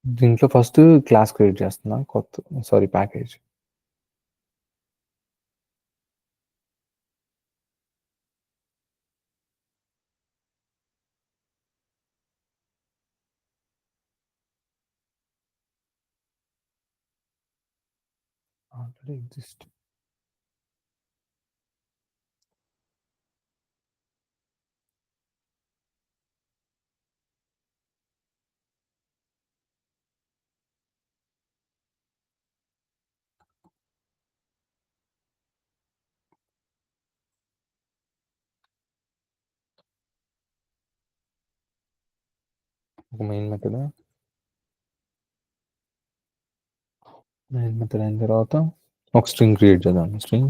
దీంట్లో first class create చేస్తున్నా sorry package. Already exist. ఒక మెయిన్ మెథడ్ అయిన తర్వాత ఒక స్ట్రింగ్ క్రియేట్ చేద్దాం. స్ట్రింగ్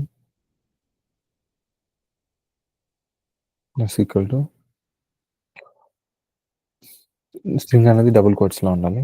ఈక్వల్ టు స్ట్రింగ్ అనేది డబుల్ కోట్స్లో ఉండాలి.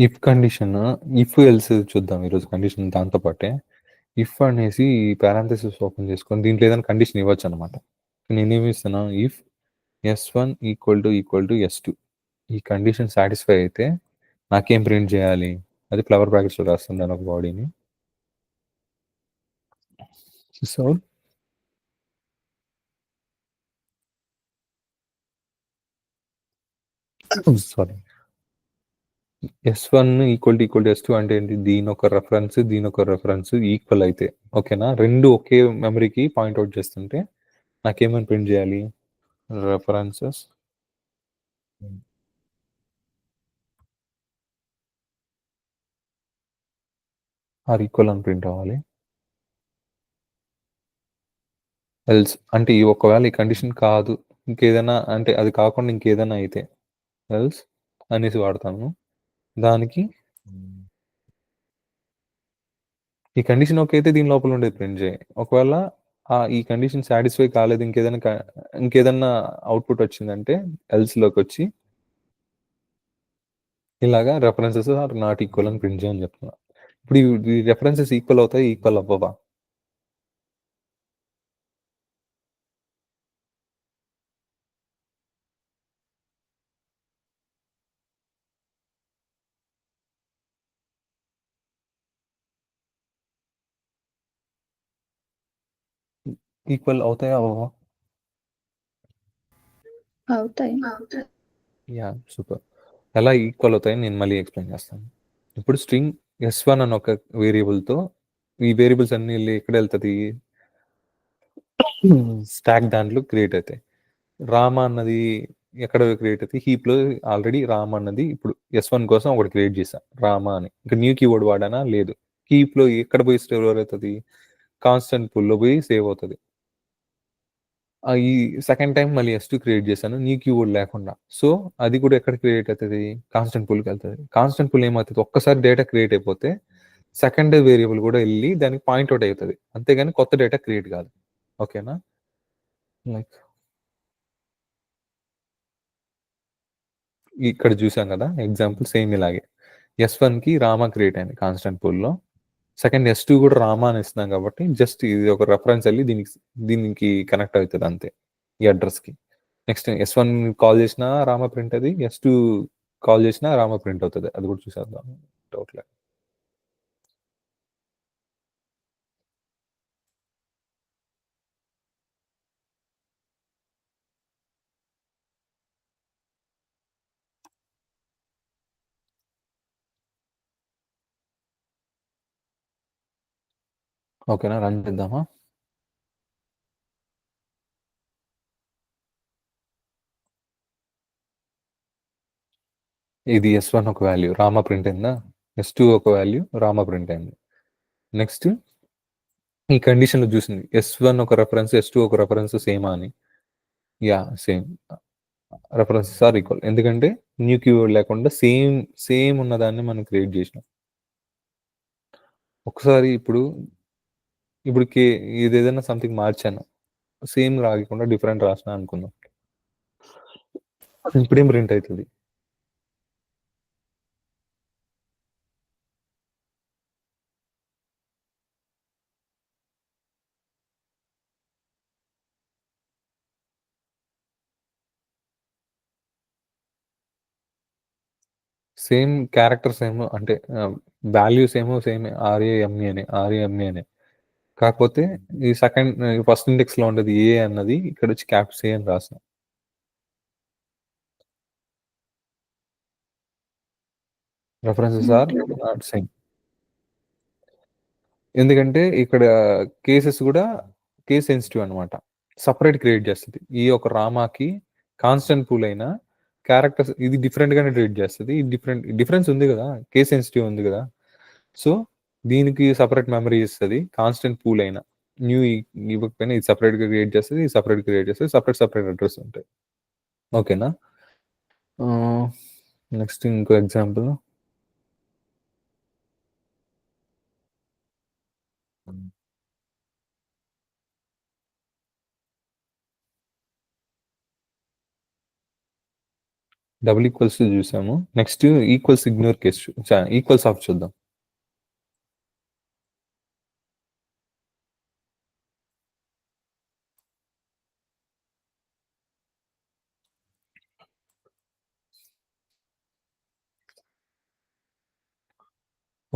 ఇఫ్ కండిషన్, ఇఫ్ ఎల్స్ చూద్దాం ఈరోజు కండిషన్. దాంతో పాటే ఇఫ్ అనేసి పారాంథసిస్ ఓపెన్ చేసుకొని దీంట్లో ఏదైనా కండిషన్ ఇవ్వచ్చు అనమాట. నేనేమి ఇస్తున్నా, if S1 equal to S2 ఈ కండిషన్ సాటిస్ఫై అయితే నాకేం ప్రింట్ చేయాలి, అది ఫ్లవర్ బ్రాకెట్స్లో రాస్తుంది ఒక బాడీని. So sorry, S1 equal to S2 అంటే ఏంటి, దీని ఒక రెఫరెన్స్ ఈక్వల్ అయితే ఓకేనా, రెండు ఒకే మెమరీకి పాయింట్అవుట్ చేస్తుంటే నాకేమని ప్రింట్ చేయాలి, రెఫరెన్సెస్ ఆర్ ఈక్వల్ అని ప్రింట్ అవ్వాలి. ఎల్స్ అంటే ఒకవేళ ఈ కండిషన్ కాదు, ఇంకేదైనా అంటే అది కాకుండా ఇంకేదైనా అయితే ఎల్స్ అనేసి వాడతాను. దానికి ఈ కండిషన్ ఓకే అయితే దీని లోపల ఉండేది ప్రింట్ చేయి. ఒకవేళ ఈ కండిషన్ సాటిస్ఫై కాలేదు, ఇంకేదన్నా అవుట్పుట్ వచ్చిందంటే ఎల్స్లోకి వచ్చి ఇలాగా రెఫరెన్సెస్ ఆర్ నాట్ ఈక్వల్ అని ప్రింట్ చేయని చెప్తున్నా. ఇప్పుడు ఈ రెఫరెన్సెస్ ఈక్వల్ అవుతాయి, ఈక్వల్ అవ్వవా? ఈక్వల్ అవుతాయా అవ్వవా? అవుతాయి. Yeah super. ఎలా ఈక్వల్ అవుతాయని నేను మళ్ళీ ఎక్స్ప్లెయిన్ చేస్తాను. ఇప్పుడు స్ట్రింగ్ S1 అని ఒక వేరియబుల్తో ఈ వేరియబుల్స్ అన్ని ఎక్కడ వెళ్తుంది, స్టాక్ దాంట్లో క్రియేట్ అవుతాయి. రామ అన్నది ఎక్కడ క్రియేట్ అవుతుంది, హీప్లో ఆల్రెడీ రామ అన్నది ఇప్పుడు S1 కోసం ఒకటి క్రియేట్ చేశా రామ అని. ఇంకా న్యూ కీవర్డ్ వాడానా లేదు. హీప్లో ఎక్కడ పోయి స్టోర్ అవుతుంది, కాన్స్టెంట్ పుల్లో పోయి సేవ్ అవుతుంది. ఈ సెకండ్ టైం మళ్ళీ S2 క్రియేట్ చేశాను న్యూ కీవర్డ్ లేకుండా. సో అది కూడా ఎక్కడ క్రియేట్ అవుతుంది, కాన్స్టెంట్ పుల్కి వెళ్తుంది. కాన్స్టెంట్ పుల్ ఏమవుతుంది, ఒక్కసారి డేటా క్రియేట్ అయిపోతే సెకండ్ వేరియబుల్ కూడా వెళ్ళి దానికి పాయింట్అవుట్ అవుతుంది, అంతేగాని కొత్త డేటా క్రియేట్ కాదు. ఓకేనా? లైక్ ఇక్కడ చూసాం కదా ఎగ్జాంపుల్, సేమ్ ఇలాగే S1కి రామా క్రియేట్ అయింది కాన్స్టెంట్ పూల్లో. సెకండ్ S2 కూడా రామా అని ఇస్తున్నాం కాబట్టి జస్ట్ ఇది ఒక రెఫరెన్స్ వెళ్ళి దీనికి కనెక్ట్ అవుతుంది అంతే, ఈ అడ్రస్కి. నెక్స్ట్ S1 కాల్ చేసినా రామా ప్రింట్, అది S2 కాల్ చేసినా రామా ప్రింట్ అవుతుంది. అది కూడా చూసేద్దాం టోటల్. ఓకేనా, రన్ చేద్దామా? ఇది S1 ఒక వాల్యూ రామా ప్రింట్ అయిందా, S2 ఒక వాల్యూ రామా ప్రింట్ అయింది. నెక్స్ట్ ఈ కండిషన్లో చూసింది S1 ఒక రెఫరెన్స్ S2 ఒక రెఫరెన్స్ సేమా అని. Yeah same references are equal. ఎందుకంటే న్యూ కీవర్డ్ లేకుండా సేమ్ ఉన్నదాన్ని మనం క్రియేట్ చేసినాం. ఒకసారి ఇప్పుడు ఇది ఏదైనా సంథింగ్ మార్చాను, సేమ్ రాకుండా డిఫరెంట్ రాసిన అనుకుందాం, ఇప్పుడేం ప్రింట్ అవుతుంది? సేమ్ క్యారెక్టర్స్ ఏమో, అంటే వాల్యూస్ ఏమో సేమ్ ఆర్ఏఎంఈ అని. కాకపోతే ఈ ఫస్ట్ ఇండెక్స్ లో ఉండేది ఏ అన్నది ఇక్కడ వచ్చి క్యాప్స్ ఏ అని రాసాం. References are not same. ఎందుకంటే ఇక్కడ కేసెస్ కూడా కేస్ సెన్సిటివ్ అనమాట, సపరేట్ క్రియేట్ చేస్తుంది. ఈ ఒక రామాకి కాన్స్టెంట్ పూల్ అయినా క్యారెక్టర్స్ ఇది డిఫరెంట్ గానే ట్రీట్ చేస్తుంది. డిఫరెన్స్ ఉంది కదా, కేస్ సెన్సిటివ్ ఉంది కదా, సో దీనికి సపరేట్ మెమరీ ఇస్తుంది. కాన్స్టెంట్ పూల్ అయినా న్యూ ఇవ్వకపోయినా ఇది సపరేట్ గా క్రియేట్ చేస్తుంది, సపరేట్ క్రియేట్ చేస్తుంది, సపరేట్ అడ్రస్ ఉంటాయి. ఓకేనా? నెక్స్ట్ ఇంకో ఎగ్జాంపుల్. డబుల్ ఈక్వల్స్ చూసాము. Next equals ignore case, equals of చూద్దాం.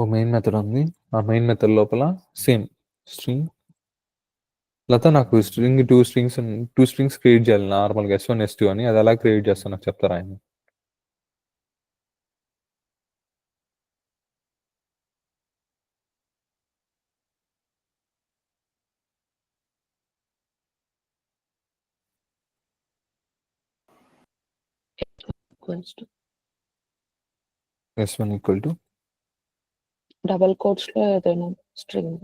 ఓ మెయిన్ మెథడ్ ఉంది, ఆ మెయిన్ మెథడ్ లోపల సేమ్ స్ట్రింగ్ లత నాకు టూ స్ట్రింగ్స్ క్రియేట్ చేయాలి నార్మల్గా S1 S2 అని. అది ఎలా క్రియేట్ చేస్తాను నాకు చెప్తారా ఆయన? S1 equal to double quotes లో ఏదైనా స్ట్రింగ్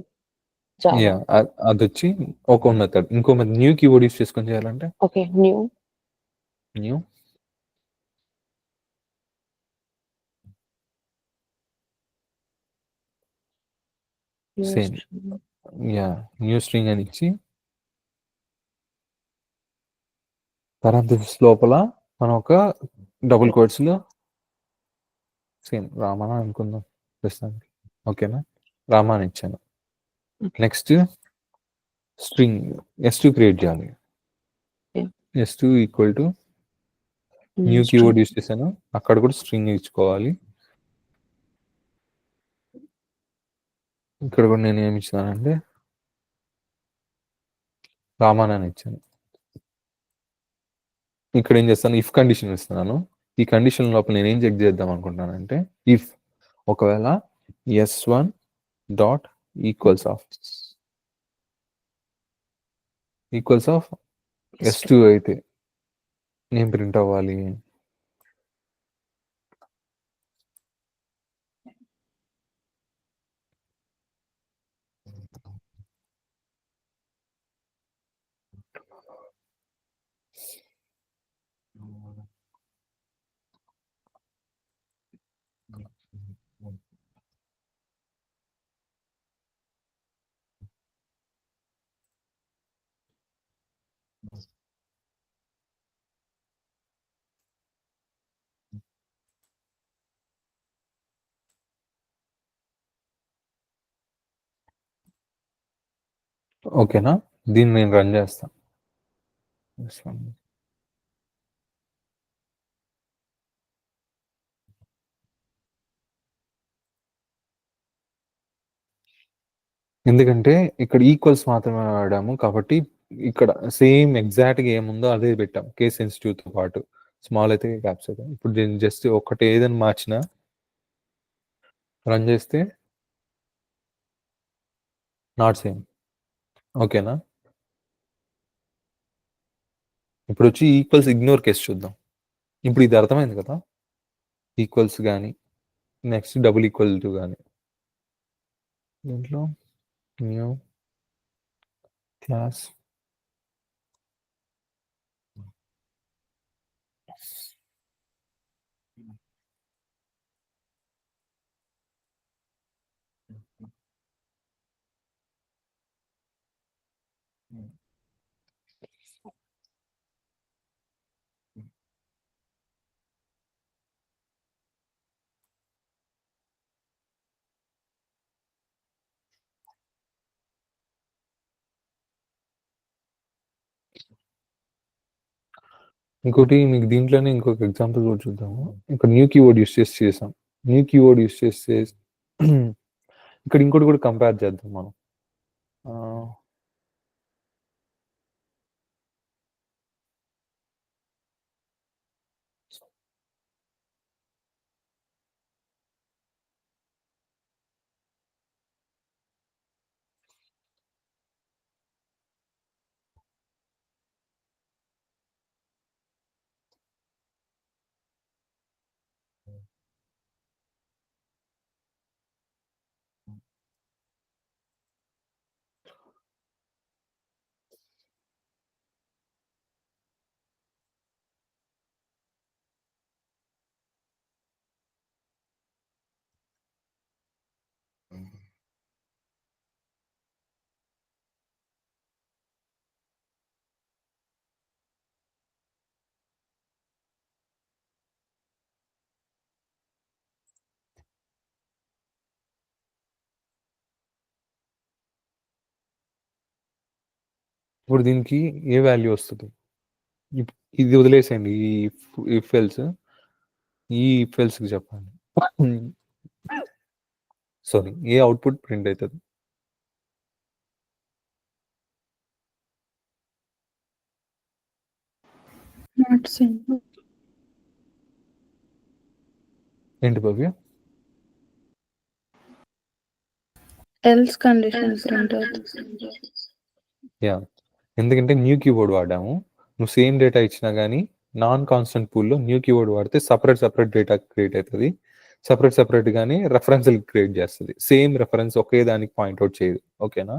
అది వచ్చి ఒక మెథడ్. ఇంకో మెథడ్ న్యూ కీవర్డ్ యూస్ చేసుకొని చేయాలంటే okay new same new string అని ఇచ్చి parenthesis లోపల మనం ఒక డబుల్ కోట్స్ లో సేమ్ రామా అనుకుందాం ప్రస్తుతానికి. ఓకేనా? రామా అని ఇచ్చాను. నెక్స్ట్ స్ట్రింగ్ S2 క్రియేట్ చేయాలి. S2 equal to new keyword use చేశాను, అక్కడ కూడా స్ట్రింగ్ ఇచ్చుకోవాలి. ఇక్కడ కూడా నేను ఏమి ఇచ్చానంటే రామాన్ అని ఇచ్చాను. ఇక్కడ ఏం చేస్తాను, ఇఫ్ కండిషన్ ఇస్తున్నాను. ఈ కండిషన్ లోపల నేను ఏం చెక్ చేద్దాం అనుకుంటున్నానంటే, ఇఫ్ ఒకవేళ S1 dot equals of S2 అయితే ఏం ప్రింట్ అవ్వాలి? ఓకేనా? దీన్ని నేను రన్ చేస్తాను. ఎందుకంటే ఇక్కడ ఈక్వల్స్ మాత్రమే వాడాము కాబట్టి ఇక్కడ సేమ్ ఎగ్జాక్ట్గా ఏముందో అదే పెట్టాం, కేస్ సెన్సిటివ్ తో పాటు. స్మాల్ అయితే క్యాప్స్ అయితే. ఇప్పుడు దీన్ని జస్ట్ ఒకటి ఏదైనా మార్చినా రన్ చేస్తే నాట్ సేమ్. ఓకేనా? ఇప్పుడు వచ్చి ఈక్వల్స్ ఇగ్నోర్ కేసు చూద్దాం. ఇప్పుడు ఇది అర్థమైంది కదా, ఈక్వల్స్ కానీ నెక్స్ట్ డబుల్ ఈక్వల్ టు కానీ. దీంట్లో న్యూ క్లాస్ ఇంకోటి మీకు దీంట్లోనే ఇంకొక ఎగ్జాంపుల్ కూడా చూద్దాము. ఇక్కడ న్యూ కీవర్డ్ యూస్ చేసి చేసాం. న్యూ కీవర్డ్ యూస్ చేస్తే ఇక్కడ ఇంకోటి కూడా కంపేర్ చేద్దాం మనం. ఇప్పుడు దీనికి ఏ వాల్యూ వస్తుంది? ఇది వదిలేసేయండి. ఈ ఇఫ్ ఎల్స్ ఈ ఇఫ్ ఎల్స్కి చెప్పండి. సారీ, ఏ అవుట్పుట్ ప్రింట్ అవుతుంది? Not same. ఏంటి భవ్య? ఎల్స్ కండిషన్ ప్రింట్ అవుతుంది. యా, ఎందుకంటే న్యూ కీబోర్డ్ వాడాము. నువ్వు సేమ్ డేటా ఇచ్చినా కానీ నాన్ కాన్స్టెంట్ పూల్లో న్యూ కీబోర్డ్ వాడితే సపరేట్ డేటా క్రియేట్ అవుతుంది. సపరేట్గానే రెఫరెన్స్లు క్రియేట్ చేస్తుంది. సేమ్ రెఫరెన్స్ ఒకే దానికి పాయింట్అవుట్ చేయదు. ఓకేనా?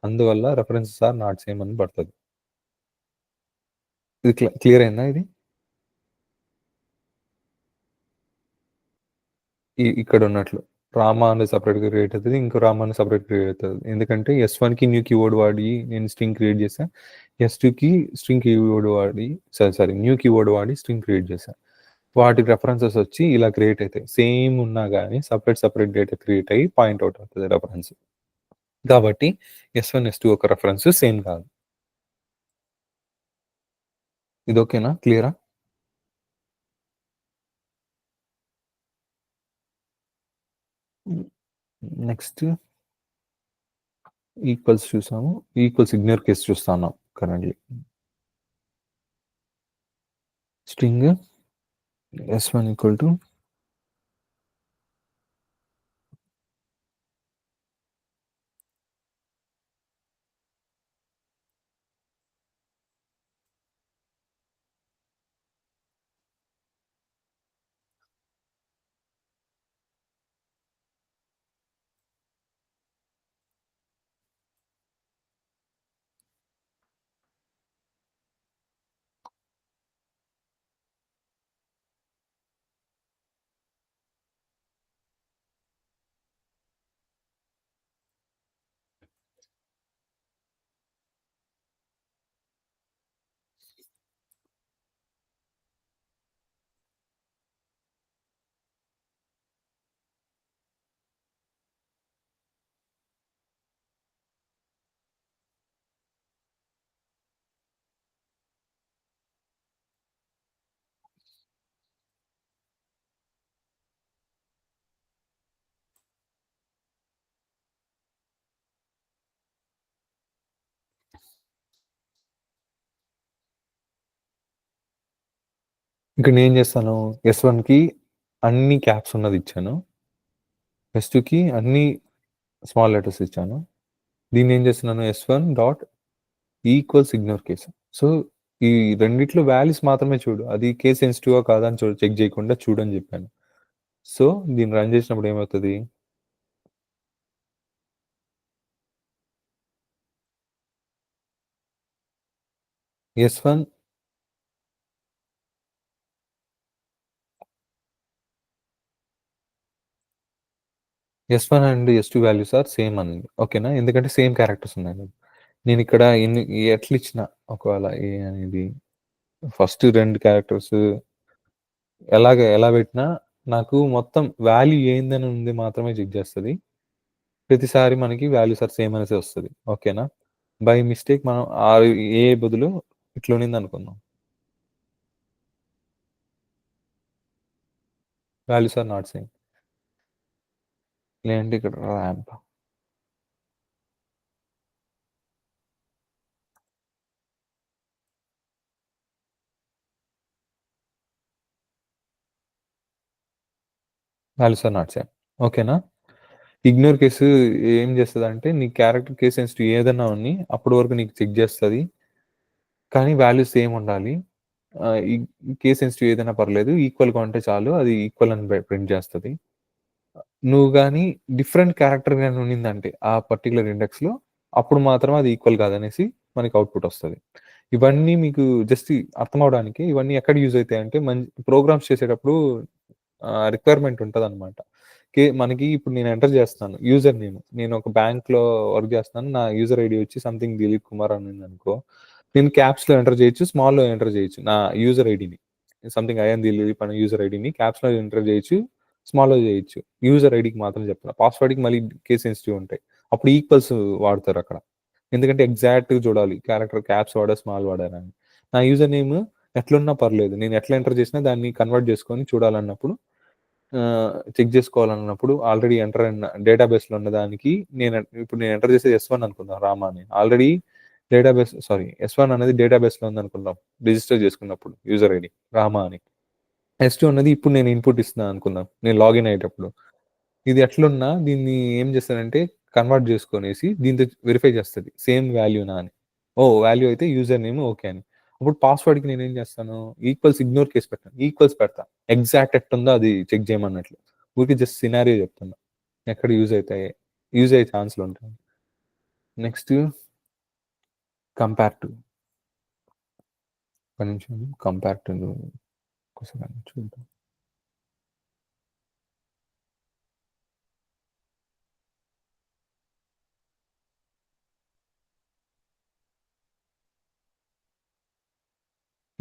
అందువల్ల రెఫరెన్సెస్ ఆర్ నాట్ సేమ్ అని పడుతుంది. ఇది క్లియర్ అయిందా? ఇది ఇక్కడ ఉన్నట్లు రామా అనేది సపరేట్గా క్రియేట్ అవుతుంది, ఇంకో రామా అనేది సపరేట్ క్రియేట్ అవుతుంది. ఎందుకంటే S1కి న్యూ కీవర్డ్ వాడి నేను స్ట్రింగ్ క్రియేట్ చేశాను, S2కి స్ట్రింగ్ కీవర్డ్ వాడి సారీ న్యూ కీవర్డ్ వాడి స్ట్రింగ్ క్రియేట్ చేశాను. వాటి రెఫరెన్సెస్ వచ్చి ఇలా క్రియేట్ అవుతాయి. సేమ్ ఉన్నా కానీ సపరేట్ డేటా క్రియేట్ అయ్యి పాయింట్అవుట్ అవుతుంది రెఫరెన్స్. కాబట్టి S1 S2 ఒక రెఫరెన్స్ సేమ్ కాదు. ఇది ఓకేనా? క్లియరా? నెక్స్ట్ ఈక్వల్స్ చూసాము. ఈక్వల్స్ ఇగ్నోర్ కేసు చూస్తున్నాం currently. String S1 equal to ఇక్కడ నేను ఏం చేస్తాను, S1కి అన్ని క్యాప్స్ ఉన్నది ఇచ్చాను, S2కి అన్ని స్మాల్ లెటర్స్ ఇచ్చాను. దీన్ని ఏం చేస్తున్నాను, S1 dot equals ignore case. So ఈ రెండిట్లో వాల్యూస్ మాత్రమే చూడు, అది కేస్ సెన్సిటివ్గా కాదా అని చెక్ చేయకుండా చూడని చెప్పాను. సో దీన్ని రన్ చేసినప్పుడు ఏమవుతుంది, S1 and S2 values are same అని ఓకేనా ఎందుకంటే సేమ్ క్యారెక్టర్స్ ఉన్నాయి నేను ఇక్కడ ఎట్లా ఇచ్చిన ఒకవేళ ఏ అనేది ఫస్ట్ 2 క్యారెక్టర్స్ ఎలా పెట్టినా నాకు మొత్తం వాల్యూ ఏందని ఉంది మాత్రమే చెక్ చేస్తుంది ప్రతిసారి మనకి వాల్యూస్ ఆర్ సేమ్ అనేసి వస్తుంది ఓకేనా బై మిస్టేక్ మనం ఏ బదులు ఇట్లా ఉన్నింది అనుకుందాం వాల్యూస్ ఆర్ నాట్ సేమ్ లేదంటే ఇక్కడ ర్యాంప్ వాల్యూస్ ఆర్ నాట్ సేమ్ ఓకేనా ఇగ్నోర్ కేసు ఏం చేస్తుంది అంటే నీ క్యారెక్టర్ కేస్ సెన్సిటివ్ ఏదన్నా ఉన్ని అప్పటి వరకు నీకు చెక్ చేస్తుంది కానీ వాల్యూస్ సేమ్ ఉండాలి కేస్ సెన్సిటివ్ ఏదైనా పర్లేదు ఈక్వల్గా ఉంటే చాలు అది ఈక్వల్ అని ప్రింట్ చేస్తుంది నువ్వు కానీ డిఫరెంట్ క్యారెక్టర్ కానీ ఉన్నిందంటే ఆ పర్టికులర్ ఇండెక్స్లో అప్పుడు మాత్రం అది ఈక్వల్ కాదనేసి మనకి అవుట్పుట్ వస్తుంది ఇవన్నీ మీకు జస్ట్ అర్థం అవడానికి ఇవన్నీ ఎక్కడ యూజ్ అవుతాయి అంటే మంచి ప్రోగ్రామ్స్ చేసేటప్పుడు రిక్వైర్మెంట్ ఉంటుంది అనమాట మనకి ఇప్పుడు నేను ఎంటర్ చేస్తాను యూజర్ నేను ఒక బ్యాంక్లో వర్క్ చేస్తాను నా యూజర్ ఐడి వచ్చి సంథింగ్ దిలీప్ కుమార్ అని అనుకో నేను క్యాప్స్లో ఎంటర్ చేయొచ్చు స్మాల్లో ఎంటర్ చేయొచ్చు నా యూజర్ ఐడిని సంథింగ్ ఐఎన్ దిలీప్ అనే యూజర్ ఐడిని క్యాప్స్లో ఎంటర్ చేయొచ్చు స్మాల్లో చేయొచ్చు యూజర్ ఐడికి మాత్రం చెప్తాను పాస్వర్డ్కి మళ్ళీ కేస్ సెన్సిటివ్ ఉంటాయి అప్పుడు ఈక్వల్స్ వాడతారు అక్కడ ఎందుకంటే ఎగ్జాక్ట్గా చూడాలి క్యారెక్టర్ క్యాప్స్ వాడా స్మాల్ వాడారని నా యూజర్ నేమ్ ఎట్లున్నా పర్లేదు నేను ఎట్లా ఎంటర్ చేసినా దాన్ని కన్వర్ట్ చేసుకొని చూడాలన్నప్పుడు చెక్ చేసుకోవాలన్నప్పుడు ఆల్రెడీ ఎంటర్ అయిన డేటాబేస్లో ఉన్న దానికి ఇప్పుడు నేను ఎంటర్ చేసేది S1 అనుకుందాం రామా అని ఆల్రెడీ డేటాబేస్ S1 అనేది డేటాబేస్లో ఉంది అనుకుందాం రిజిస్టర్ చేసుకున్నప్పుడు యూజర్ ఐడి రామా అని S2 అన్నది ఇప్పుడు నేను ఇన్పుట్ ఇస్తున్నాను అనుకుందాం నేను లాగిన్ అయ్యేటప్పుడు ఇది ఎట్లున్నా దీన్ని ఏం చేస్తానంటే కన్వర్ట్ చేసుకొనేసి దీంతో వెరిఫై చేస్తుంది సేమ్ వాల్యూనా అని వాల్యూ అయితే యూజర్ నేమ్ ఓకే అని అప్పుడు పాస్వర్డ్కి నేను ఏం చేస్తాను ఈక్వల్స్ ఇగ్నోర్ కేసు పెట్టాను ఈక్వల్స్ పెడతా ఎగ్జాక్ట్ ఎట్టుందో అది చెక్ చేయమన్నట్లు ఊరికి జస్ట్ సినారియో చెప్తున్నా ఎక్కడ యూజ్ అయ్యే ఛాన్స్లు ఉంటాయి next compare to compare to చూద్దాం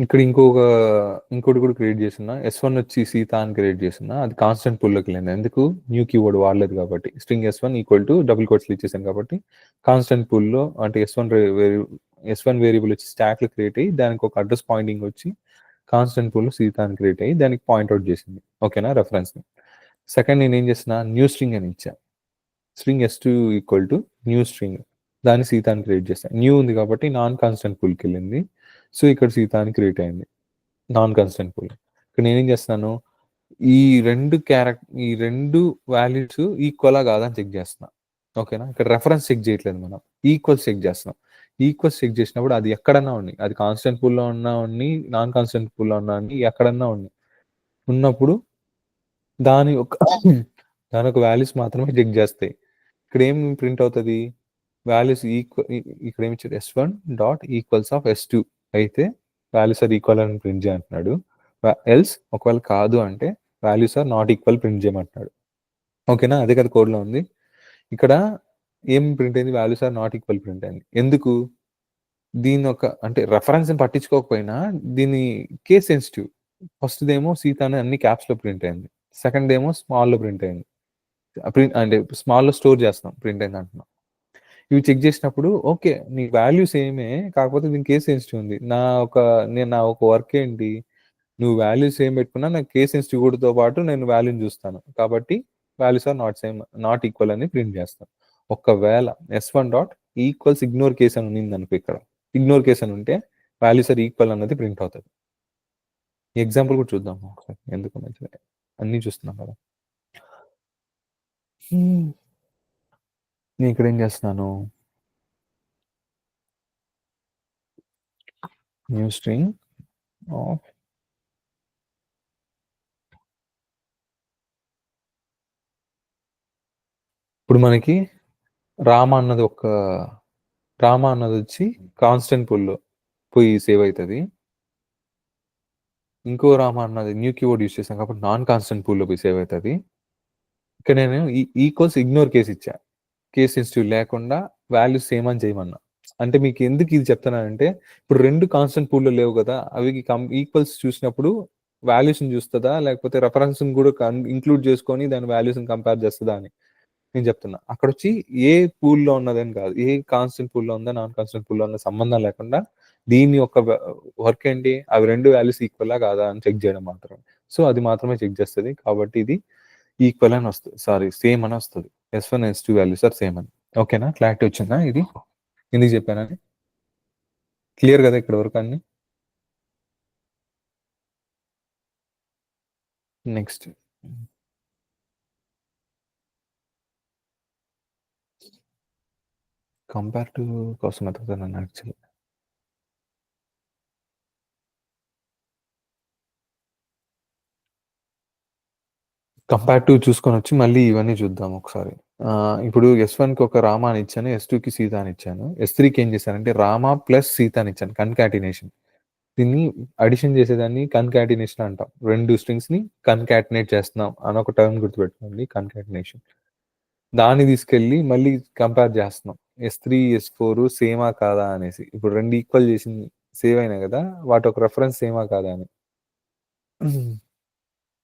ఇక్కడ ఇంకోటి కూడా క్రియేట్ చేస్తున్నా S1 వచ్చి సీత అని క్రియేట్ చేస్తున్నా అది కాన్స్టెంట్ పుల్లోకి వెళ్ళింది ఎందుకు న్యూ కీవర్డ్ వాడలేదు కాబట్టి string S1 equal to double కోట్స్లు ఇచ్చేసాను కాబట్టి కాన్స్టెంట్ పుల్లో అంటే S1 వేరియబుల్ వచ్చి స్టాక్లో క్రియేట్ అయ్యి దానికి ఒక అడ్రస్ పాయింటింగ్ వచ్చి కాన్స్టెంట్ పుల్లో సీత అని క్రియేట్ అయ్యి దానికి పాయింట్అవుట్ చేసింది ఓకేనా రెఫరెన్స్ని సెకండ్ నేను ఏం చేసిన న్యూ స్ట్రింగ్ అని ఇచ్చా string S2 equal to new string దాన్ని సీత అని క్రియేట్ చేస్తాను న్యూ ఉంది కాబట్టి నాన్ కాన్స్టెంట్ పుల్కి వెళ్ళింది సో ఇక్కడ సీత అని క్రియేట్ అయింది నాన్ కాన్స్టెంట్ పుల్ ఇక్కడ నేనేం చేస్తున్నాను ఈ రెండు వాల్యూస్ ఈక్వలా కాదని చెక్ చేస్తున్నా ఓకేనా ఇక్కడ రెఫరెన్స్ చెక్ చేయట్లేదు మనం ఈక్వల్స్ చెక్ చేస్తున్నాం ఈక్వల్స్ చెక్ చేసినప్పుడు అది ఎక్కడన్నా ఉంది అది కాన్స్టెంట్ పుల్లో ఉన్నా ఉన్ని నాన్ కాన్స్టెంట్ పుల్లో ఉన్నా ఉన్ని ఎక్కడన్నా ఉన్నప్పుడు దాని ఒక వాల్యూస్ మాత్రమే చెక్ చేస్తాయి ఇక్కడ ఏం ప్రింట్ అవుతుంది వాల్యూస్ ఇక్కడ ఏమి ఇచ్చారు S1 dot equals of S2 అయితే వాల్యూస్ ఆర్ ఈక్వల్ అని ప్రింట్ చేయమంటున్నాడు ఎల్స్ ఒకవేళ కాదు అంటే values are not equal print చేయమంటున్నాడు ఓకేనా అదే కదా కోడ్లో ఉంది ఇక్కడ ఏం ప్రింట్ అయింది values are not equal print అయింది ఎందుకు దీని అంటే రెఫరెన్స్ పట్టించుకోకపోయినా దీని కేస్ సెన్సిటివ్ ఫస్ట్ దేమో సీత అని అన్ని క్యాప్స్లో ప్రింట్ అయింది సెకండ్ ఏమో స్మాల్లో ప్రింట్ అయింది అంటే స్మాల్లో స్టోర్ చేస్తాం ప్రింట్ అయింది అంటున్నాం ఇవి చెక్ చేసినప్పుడు ఓకే నీ వాల్యూస్ ఏమే కాకపోతే దీనికి కేస్ సెన్సిటివ్ ఉంది నా ఒక వర్క్ ఏంటి నువ్వు వాల్యూస్ ఏం పెట్టుకున్నా నాకు కేస్ సెన్సిటివ్ తో పాటు నేను వాల్యూని చూస్తాను కాబట్టి వాల్యూస్ ఆర్ నాట్ ఈక్వల్ అని ప్రింట్ చేస్తాను ఒకవేళ S1 dot equals ignore case అని ఉంది అనుకో ఇక్కడ ఇగ్నోర్ కేస్ అని ఉంటే వాల్యూస్ ఆర్ ఈక్వల్ అన్నది ప్రింట్ అవుతుంది ఎగ్జాంపుల్ కూడా చూద్దాం ఒకసారి ఎందుకు మంచిగా అన్నీ చూస్తున్నాం కదా నేను ఇక్కడ ఏం చేస్తున్నాను న్యూ స్ట్రింగ్ ఆఫ్ ఇప్పుడు మనకి రామ అన్నది వచ్చి కాన్స్టెంట్ పుల్లో పోయి సేవ్ అవుతుంది. ఇంకో రామ అన్నది న్యూ కీవర్డ్ యూస్ చేసాం కాబట్టి నాన్ కాన్స్టెంట్ పూల్లో పోయి సేవ్ అవుతుంది. ఇక్కడ నేను ఈక్వల్స్ ఇగ్నోర్ కేసు ఇచ్చా, కేస్ సెన్సిటివ్ లేకుండా వాల్యూస్ సేమ్ అని చేయమన్నా. అంటే మీకు ఎందుకు ఇది చెప్తున్నానంటే ఇప్పుడు 2 కాన్స్టెంట్ పూల్లో లేవు కదా, అవి ఈక్వల్స్ చూసినప్పుడు వాల్యూస్ని చూస్తుందా లేకపోతే రెఫరెన్స్ని కూడా ఇంక్లూడ్ చేసుకొని దాని వాల్యూస్ని కంపేర్ చేస్తుందా అని నేను చెప్తున్నా. అక్కడ వచ్చి ఏ పూల్లో ఉన్నదని కాదు, ఏ కాన్స్టెంట్ పూల్లో ఉందా నాన్ కాన్స్టెంట్ పూల్లో ఉన్న సంబంధం లేకుండా దీని యొక్క వర్క్ ఏంటి, అవి 2 వాల్యూస్ ఈక్వల్లా కాదా అని చెక్ చేయడం మాత్రమే. సో అది మాత్రమే చెక్ చేస్తుంది కాబట్టి ఇది ఈక్వల్ అని వస్తుంది, సారీ సేమ్ అని వస్తుంది. S1 S2 values are same అని. ఓకేనా, క్లారిటీ వచ్చిందా? ఇది ఎందుకు చెప్పానని క్లియర్ కదా ఇక్కడ వరకు అన్ని? నెక్స్ట్ కంపారిటివ్ కోసం వెతుకుతాను యాక్చువల్లీ. కంపారిటివ్ చూసుకొని వచ్చి మళ్ళీ ఇవన్నీ చూద్దాం ఒకసారి. ఇప్పుడు S1కి ఒక రామ అని ఇచ్చాను, S2కి సీత అని ఇచ్చాను, S3కి ఏం చేశానంటే రామ ప్లస్ సీత అని ఇచ్చాను, కన్కాటినేషన్. దీన్ని అడిషన్ చేసేదాన్ని కన్కాటినేషన్ అంటాం. 2 స్ట్రింగ్స్ని కన్కాటినేట్ చేస్తున్నాం అని ఒక టర్మ్ గుర్తుపెట్టుకోండి, కన్కాటినేషన్. దాన్ని తీసుకెళ్ళి మళ్ళీ కంపేర్ చేస్తున్నాం, S3 S4 సేమా కాదా అనేసి. ఇప్పుడు 2 ఈక్వల్ చేసి సేవ్ అయినాయి కదా, వాటి ఒక రెఫరెన్స్ సేమా కాదా అని.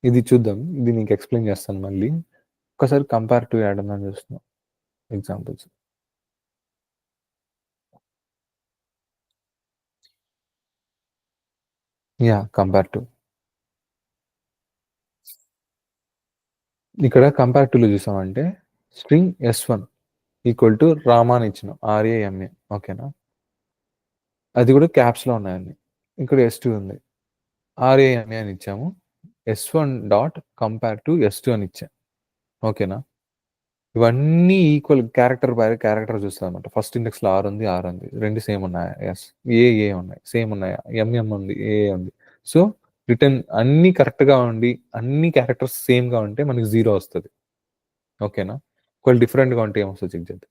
ఇది చూద్దాం, ఇది నీకు ఎక్స్ప్లెయిన్ చేస్తాను మళ్ళీ. ఒకసారి కంపారిటివ్ యాడ్ ఉందని చూస్తున్నాం ఎగ్జాంపుల్స్. Yeah comparative. ఇక్కడ కంపారిటివ్లో చూసామంటే string S1 equal to Rama అని ఇచ్చినాం, RAMA. ఓకేనా, అది కూడా క్యాప్స్లో ఉన్నాయండి. ఇక్కడ S2 ఉంది, RAMA అని ఇచ్చాము, S1 dot compare to S2 అని ఇచ్చాం. ఓకేనా, ఇవన్నీ ఈక్వల్ క్యారెక్టర్ బై క్యారెక్టర్ చూస్తాం అనమాట. ఫస్ట్ ఇండెక్స్లో R ఉంది, R ఉంది, 2 సేమ్ ఉన్నాయా? ఎస్. ఏ ఉన్నాయి, సేమ్ ఉన్నాయా? MM ఉంది, ఏ ఉంది. సో రిటర్న్ అన్ని కరెక్ట్గా ఉండి అన్ని క్యారెక్టర్స్ సేమ్గా ఉంటే మనకి 0 వస్తుంది. ఓకేనా, ఒకవేళ డిఫరెంట్గా ఉంటే ఏమొస్తుంది చెక్ చేద్దాం.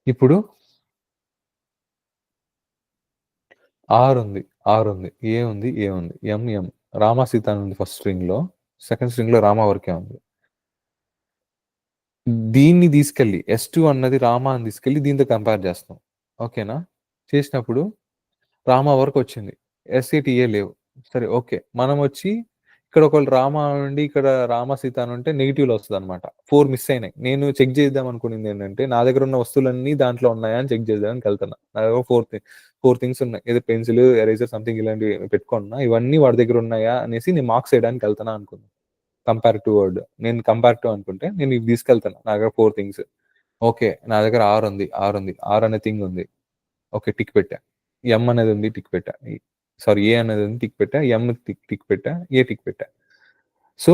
ఇప్పుడు R ఉంది, ఏ ఉంది, MM, రామా సీత అని ఉంది ఫస్ట్ స్ట్రింగ్లో, సెకండ్ స్ట్రింగ్లో రామా వరకే ఉంది. దీన్ని తీసుకెళ్ళి S2 అన్నది రామా అని తీసుకెళ్ళి దీంతో కంపేర్ చేస్తాం. ఓకేనా, చేసినప్పుడు రామా వరకు వచ్చింది, SATA లేవు. సరే ఓకే, మనం వచ్చి ఇక్కడ ఒకవేళ రామా నుండి ఇక్కడ రామ సీత అని ఉంటే నెగిటివ్లో వస్తుంది అనమాట. 4 మిస్ అయినాయి. నేను చెక్ చేద్దాం అనుకునేది ఏంటంటే నా దగ్గర ఉన్న వస్తువులన్నీ దాంట్లో ఉన్నాయా అని చెక్ చేద్దామని వెళ్తున్నా. నా దగ్గర 4 థింగ్స్ ఉన్నాయి, ఏదో పెన్సిల్, ఎరేజర్, సంథింగ్ ఇలాంటివి పెట్టుకున్నా, ఇవన్నీ వాడి దగ్గర ఉన్నాయా అనేసి నేను మార్క్స్ వేయడానికి వెళ్తున్నా అనుకున్నాను. కంపారిటివ్ వర్డ్ నేను కంపారిటివ్ అనుకుంటే నేను ఇది తీసుకెళ్తాను, నా దగ్గర 4 థింగ్స్. ఓకే, నా దగ్గర R ఉంది, R అనే థింగ్ ఉంది. ఓకే, టిక్ పెట్టా. M అనేది ఉంది, టిక్ పెట్టా. సారీ, ఏ అనేది ఉంది, టిక్ పెట్టా. M టిక్ పెట్టా, ఏ టిక్ పెట్టా. సో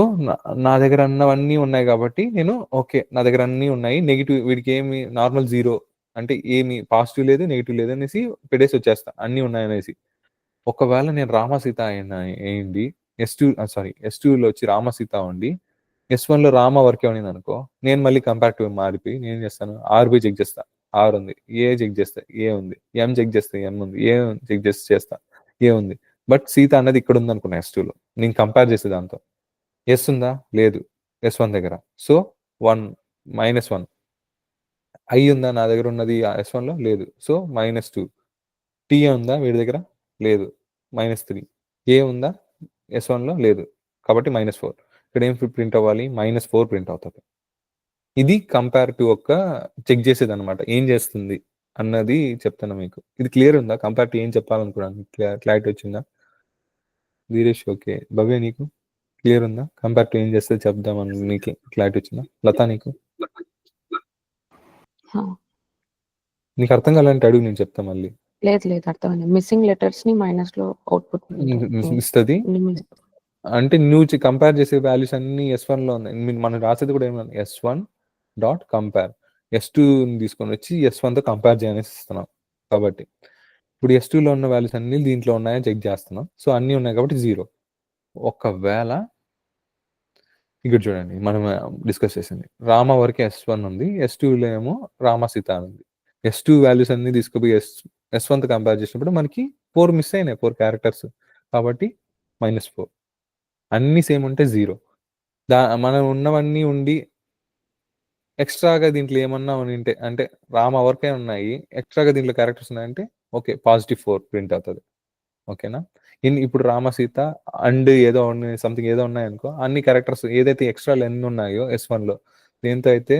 నా దగ్గర అన్నవన్నీ ఉన్నాయి కాబట్టి నేను ఓకే, నా దగ్గర అన్నీ ఉన్నాయి, నెగిటివ్ వీడికి ఏమి నార్మల్ 0 అంటే ఏమి పాజిటివ్ లేదు నెగిటివ్ లేదు అనేసి పెట్టేసి వచ్చేస్తా, అన్నీ ఉన్నాయనేసి. ఒకవేళ నేను రామసీత అయింది, S2లో వచ్చి రామసీత ఉండి S1లో రామ వరకే ఉన్నది అనుకో, నేను మళ్ళీ కంపారిటివ్ మారిపోయి నేను చేస్తాను, RB చెక్ చేస్తా, R ఉంది, ఏ చెక్ చేస్తా, ఏ ఉంది, M చెక్ చేస్తే M ఉంది, ఏ చెక్ చేస్తా, ఏ ఉంది. బట్ సీత అన్నది ఇక్కడ ఉంది అనుకున్నా S2లో, నేను కంపేర్ చేసే దాంతో ఎస్ ఉందా? లేదు S1 దగ్గర. సో 1 -1. I ఉందా నా దగ్గర ఉన్నది S1లో? లేదు. సో -2. T ఉందా వీడి దగ్గర? లేదు, -3. ఏ ఉందా S1లో? లేదు, కాబట్టి -4. ఇక్కడ ఏం ప్రింట్ అవ్వాలి? -4 ప్రింట్ అవుతుంది. ఇది కంపారిటివ్ యొక్క చెక్ చేసేది అనమాట, ఏం చేస్తుంది అన్నది చెప్తాను మీకు. ఇది క్లియర్ ఉందా? కంపారిటివ్ ఏం చెప్పాలనుకున్నాను, క్లారిటీ వచ్చిందా? వీరేష్ ఓకే, భవ్య నీకు క్లియర్ ఉందా? కంపారిటివ్ ఏం చేస్తే చెప్దామని నీకు క్లారిటీ వచ్చిందా? లతా నీకు నీకు అర్థం కావాలంటే అడుగు, నేను చెప్తా మళ్ళీ. లేదు అర్థమైంది. మిస్సింగ్ లెటర్స్ ని మైనస్ లో అవుట్పుట్ ఇస్తుంది. అంటే నువ్వు కంపేర్ చేసే వాల్యూస్ అన్ని S1లో ఉన్నాయి. మనం రాసేది కూడా ఏమన్నా S1 డాట్ కంపేర్, S2 తీసుకొని వచ్చి S1తో కంపేర్ చేయనేసి ఇస్తున్నాం. కాబట్టి ఇప్పుడు S2లో ఉన్న వాల్యూస్ అన్ని దీంట్లో ఉన్నాయని చెక్ చేస్తున్నాం. సో అన్నీ ఉన్నాయి కాబట్టి 0. ఒకవేళ ఇక్కడ చూడండి, మనం డిస్కస్ చేసింది రామ వరకే S1 ఉంది, S2లో ఏమో రామ సీత ఉంది. S2 వాల్యూస్ అన్ని తీసుకుపోయి S1తో కంపేర్ చేసినప్పుడు మనకి 4 మిస్ అయినాయి, 4 క్యారెక్టర్స్. కాబట్టి -4. అన్నీ సేమ్ ఉంటే 0. మనం ఉన్నవన్నీ ఉండి ఎక్స్ట్రాగా దీంట్లో ఏమన్నా ఉంటే అంటే రామ వరకే ఉన్నాయి, ఎక్స్ట్రాగా దీంట్లో క్యారెక్టర్స్ ఉన్నాయంటే ఓకే, +4 ప్రింట్ అవుతుంది. ఓకేనా? ఇప్పుడు రామ సీత అండ్ ఏదో సంథింగ్ ఏదో ఉన్నాయనుకో, అన్ని క్యారెక్టర్స్ ఏదైతే ఎక్స్ట్రా ఎన్ని ఉన్నాయో S1లో దేంతో అయితే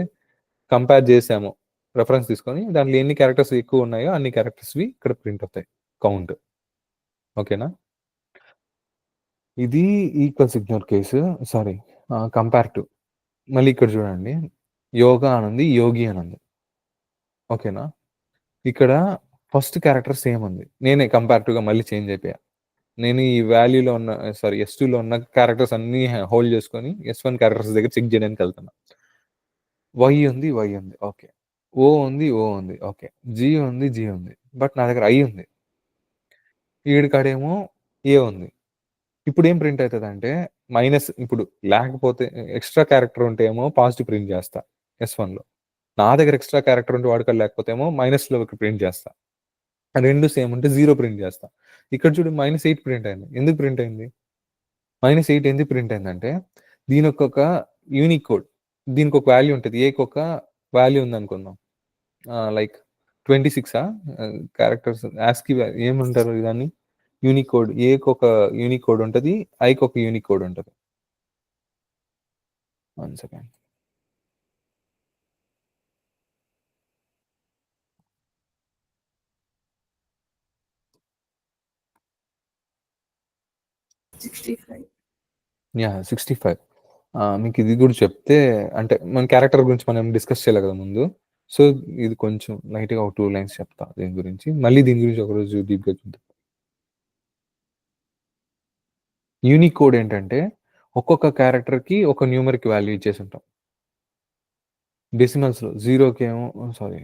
కంపేర్ చేసామో రెఫరెన్స్ తీసుకొని దాంట్లో ఎన్ని క్యారెక్టర్స్ ఎక్కువ ఉన్నాయో అన్ని క్యారెక్టర్స్వి ఇక్కడ ప్రింట్ అవుతాయి కౌంట్. ఓకేనా? ఇది equals ignore case, sorry compare to. మళ్ళీ ఇక్కడ చూడండి, యోగా అనుంది, యోగి అనుంది. ఓకేనా? ఇక్కడ ఫస్ట్ క్యారెక్టర్ సేమ్ ఉంది, నేనే కంపారిటివ్గా మళ్ళీ చేంజ్ అయిపోయా. నేను ఈ వాల్యూలో ఉన్న సారీ S2లో ఉన్న క్యారెక్టర్స్ అన్ని హోల్డ్ చేసుకొని S1 క్యారెక్టర్స్ దగ్గర చెక్ చేయడానికి వెళ్తున్నా. వై ఉంది, వై ఉంది, ఓకే. ఓ ఉంది, ఓ ఉంది, ఓకే. జీ ఉంది, జీ ఉంది, బట్ నా దగ్గర ఐ ఉంది. ఈడికాడేమో ఏ ఉంది. ఇప్పుడు ఏం ప్రింట్ అవుతుంది అంటే మైనస్. ఇప్పుడు లేకపోతే ఎక్స్ట్రా క్యారెక్టర్ ఉంటే ఏమో పాజిటివ్ ప్రింట్ చేస్తా S1లో. నా దగ్గర ఎక్స్ట్రా క్యారెక్టర్ ఉంటే వాడుక లేకపోతే ఏమో -లో ప్రింట్ చేస్తా. రెండు సేమ్ ఉంటే 0 ప్రింట్ చేస్తా. ఇక్కడ చూడు -8 ప్రింట్ అయింది. ఎందుకు ప్రింట్ అయింది? -8 ఎందుకు ప్రింట్ అయిందంటే దీనికి ఒక యూనిక్ కోడ్, దీనికి ఒక వాల్యూ ఉంటుంది. ఏకి ఒక వాల్యూ ఉంది అనుకుందాం, లైక్ 26 క్యారెక్టర్స్ యాస్కి ఏమంటారు దాన్ని, యూనిక్ కోడ్. ఏకి ఒక యూనిక్ కోడ్ ఉంటుంది, ఐకి ఒక యూనిక్ కోడ్ ఉంటుంది. 1 సెకండ్. యా 65. మీకు ఇది కూడా చెప్తే అంటే మన క్యారెక్టర్ గురించి మనం డిస్కస్ చేయాలి కదా ముందు. సో ఇది కొంచెం లైట్గా ఒక 2 లైన్స్ చెప్తా దీని గురించి. మళ్ళీ దీని గురించి ఒకరోజు డీప్గా చూద్దాం. యూనిక్ కోడ్ ఏంటంటే ఒక్కొక్క క్యారెక్టర్కి ఒక న్యూమరిక్ వాల్యూ ఇచ్చేసి ఉంటాం. డెసిమల్స్లో 0కి ఏమో సారీ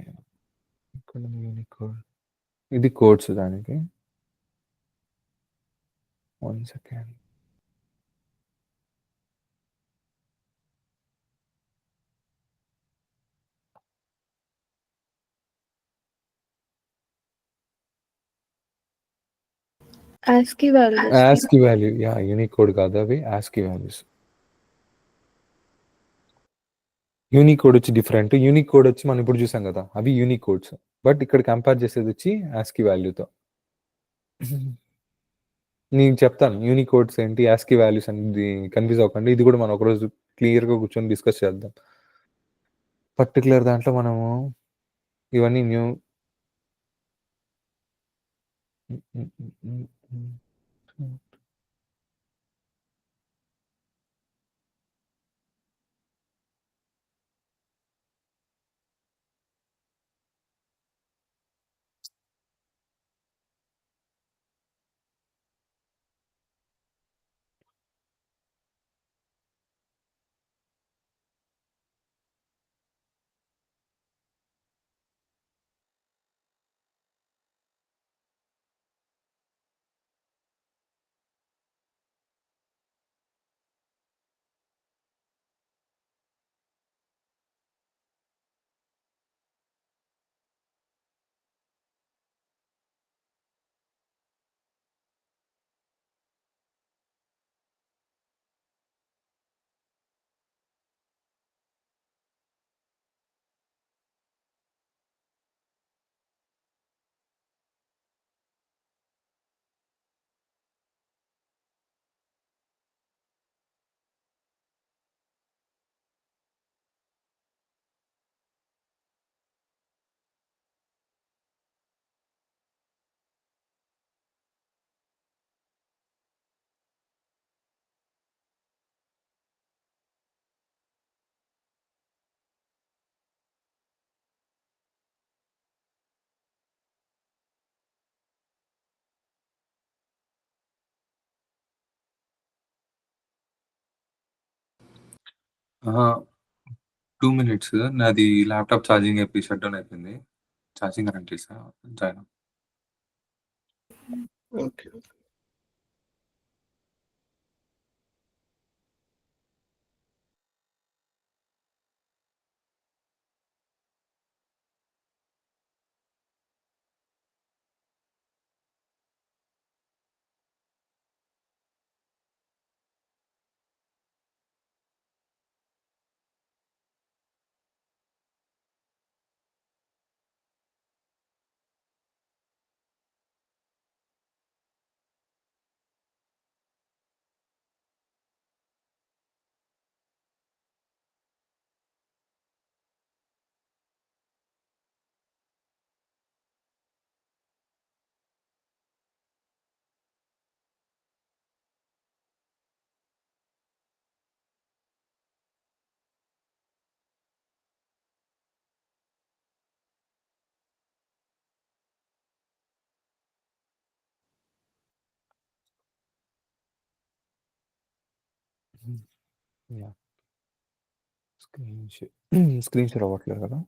యూనిక్ కోడ్, ఇది కోడ్స్ దానికి. 1 second. ASCII values. ASCII value, yeah unique code కాదు అవి ASCII వాల్యూస్. యూనిక్ కోడ్ వచ్చి డిఫరెంట్. యూనిక్ కోడ్ వచ్చి మనం ఇప్పుడు చూసాం కదా, అవి యూనిక్ కోడ్స్. బట్ ఇక్కడ కంపేర్ చేసేది వచ్చి ASCII వాల్యూతో. నేను చెప్తాను యూనిక్ కోడ్స్ ఏంటి, ASCII వాల్యూస్ అనేది కన్ఫ్యూజ్ అవ్వకండి. ఇది కూడా మనం ఒకరోజు క్లియర్గా కూర్చొని డిస్కస్ చేద్దాం. పర్టికులర్ దాంట్లో మనము ఇవన్నీ న్యూ ఆహా! 2 మినిట్స్. నాది ల్యాప్‌టాప్ ఛార్జింగ్ అయిపోయి షట్ డౌన్ అయిపోయింది. ఛార్జింగ్ కనెక్ట్ చేశా. జాయిన్ అవ్వు. ఓకే. యాహ్! స్క్రీన్ షేర్ అవ్వట్లేదు కదా!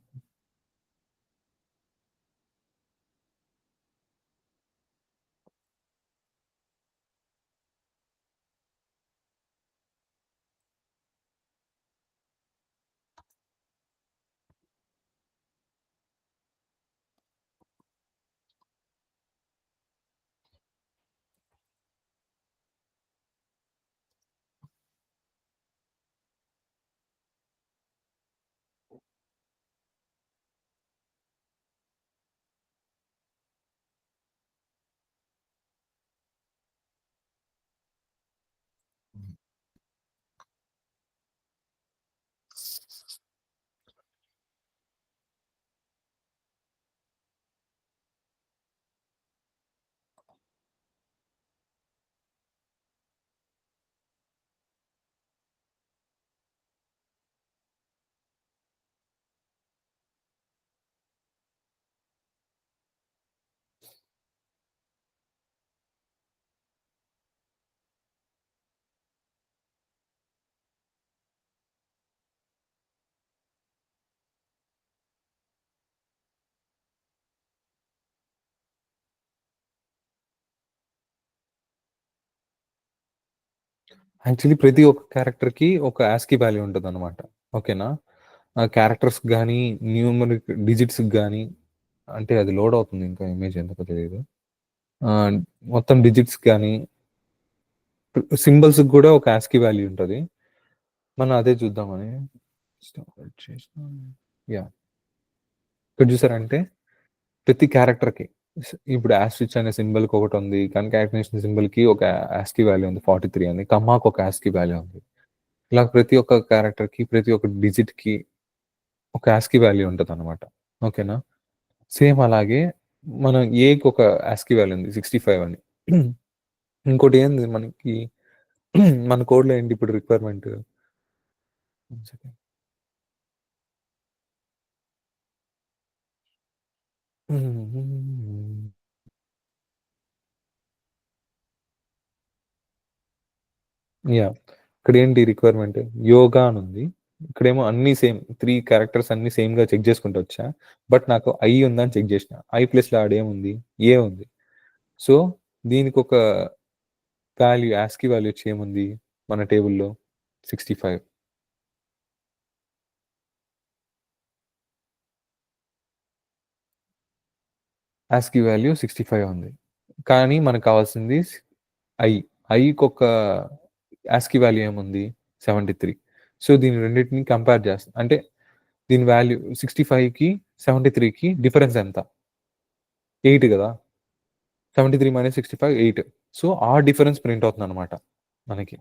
యాక్చువల్లీ ప్రతి ఒక్క క్యారెక్టర్‌కి ఒక ఆస్కీ వాల్యూ ఉంటదనమాట. ఓకేనా? ఆ క్యారెక్టర్స్‌కి గాని, న్యూమరిక్ డిజిట్స్‌కి గాని అంటే అది లోడ్ అవుతుంది ఇంకా ఇమేజ్ ఎందుకో తెలీదు. మొత్తం డిజిట్స్‌కి గాని, సింబల్స్‌కి గూడా ఒక ఆస్కీ వాల్యూ ఉంటది. మనం అదే చూద్దామని స్టార్ట్ చేసినాం. యాహ్! ఇక్కడ చూసారంటే ప్రతి క్యారెక్టర్‌కి ఇప్పుడు ఆస్ట్రిచ్ అనే సింబల్‌కి ఒకటుంది. కన్కాటనేషన్ సింబల్‌కి ఒక ఆస్కీ వాల్యూ ఉంది 43 అని. కమ్మాకి ఒక ఆస్కీ వాల్యూ ఉంది. ఇలా ప్రతి ఒక్క క్యారెక్టర్‌కి, ప్రతి ఒక్క డిజిట్‌కి ఒక ఆస్కీ వాల్యూ ఉంటదనమాట. ఓకేనా? సేమ్ అలాగే మనం ఏకి ఒక ఆస్కీ వాల్యూ ఉంది 65 అని. ఇంకోటి ఏంది మనకి మన కోడ్‌లో ఏంటి ఇప్పుడు రిక్వైర్మెంట్? One second. యాహ్! ఇక్కడేంటి రిక్వైర్మెంట్? యోగా అనుంది. ఇక్కడేమో అన్నీ సేమ్ 3 క్యారెక్టర్స్ అన్నీ సేమ్‌గా చెక్ చేసుకుంటూ వచ్చా. బట్ నాకు ఐ ఉందని చెక్ చేసిన. ఐ ప్లేస్‌లో ఆడేముంది? ఏ ఉంది. సో, దీనికొక వాల్యూ ఆస్కీ వాల్యూ వచ్చి ఏముంది మన టేబుల్‌లో? 65. ఆస్కీ వాల్యూ 65 ఉంది. కానీ మనకు కావాల్సింది ఐ. ఐకొక ఆస్కీ వాల్యూ ఏముంది? 73. సో, దీని రెండిటిని కంపేర్ చేస్తా. అంటే దీని వాల్యూ 65కి, 73కి డిఫరెన్స్ ఎంత? 8 గదా! 73 - 65 8. సో, ఆ డిఫరెన్స్ ప్రింట్ అవుతుందనమాట మనకి.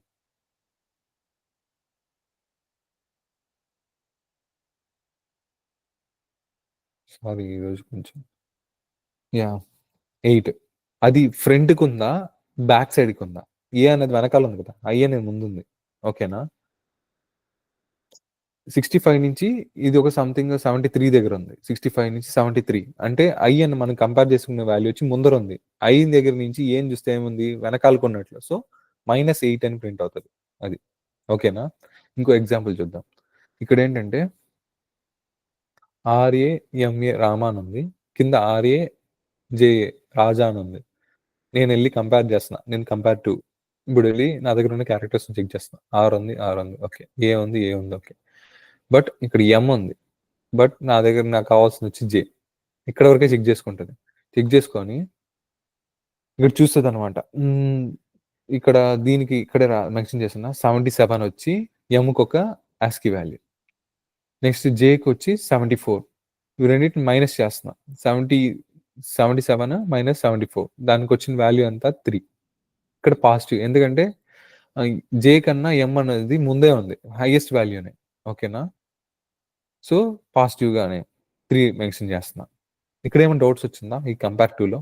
సారీ ఈరోజు కొంచెం యాహ్! 8. అది ఫ్రంట్‌కుందా? బ్యాక్ సైడ్‌కుందా? ఏ అనేది వెనకాల ఉంది కదా! ఐ అనేది ముందుంది. ఓకేనా? 65 నుంచి ఇది ఒక సంథింగ్ 73 దగ్గరుంది. 65-73 అంటే ఐ అని మనం కంపేర్ చేసుకునే వాల్యూ వచ్చి ముందరుంది. ఐ దగ్గర నుంచి ఏని చూస్తే ఏముంది? వెనకాలకున్నట్లు. సో, -8 అని ప్రింట్ అవుతది. అది. ఓకేనా? ఇంకో ఎగ్జాంపుల్ చూద్దాం. ఇక్కడేంటంటే ఆర్ఏఎంఏ రామ అని ఉంది. కింద ఆర్ఏజేఏ రాజా అని ఉంది. నేనెళ్లి కంపేర్ చేస్తున్నా. నేను కంపేర్ టు ఇప్పుడెళ్లి నా దగ్గర ఉన్న క్యారెక్టర్స్‌ని చెక్ చేస్తున్నా. ఆర్ ఉంది. ఓకే. ఏ ఉంది. ఓకే. బట్ ఇక్కడ ఎం ఉంది. బట్ నా దగ్గర నాకు కావాల్సిందొచ్చి జే. ఇక్కడ వరకే చెక్ చేసుకుంటది. చెక్ చేసుకొని ఇక్కడ చూస్తదనమాట. ఇక్కడ దీనికి ఇక్కడే మెన్షన్ చేస్తున్నా. 77 వచ్చి ఎమ్‌కొక ఆస్కీ వాల్యూ. నెక్స్ట్ జేకొచ్చి 74. ఇవి రెండిటిని మైనస్ చేస్తున్నా. 77 - 74 దానికొచ్చిన వాల్యూ ఎంత? 3. ఇక్కడ పాజిటివ్. ఎందుకంటే ఆహ్, జే కన్నా ఎం అనేది ముందే ఉంది. హైయెస్ట్ వాల్యూనే. ఓకేనా? సో, పాజిటివ్‌గానే 3 మెన్షన్ చేస్తున్నా. ఇక్కడేమైనా డౌట్స్ వచ్చిందా? ఈ కంపేర్ టూలో?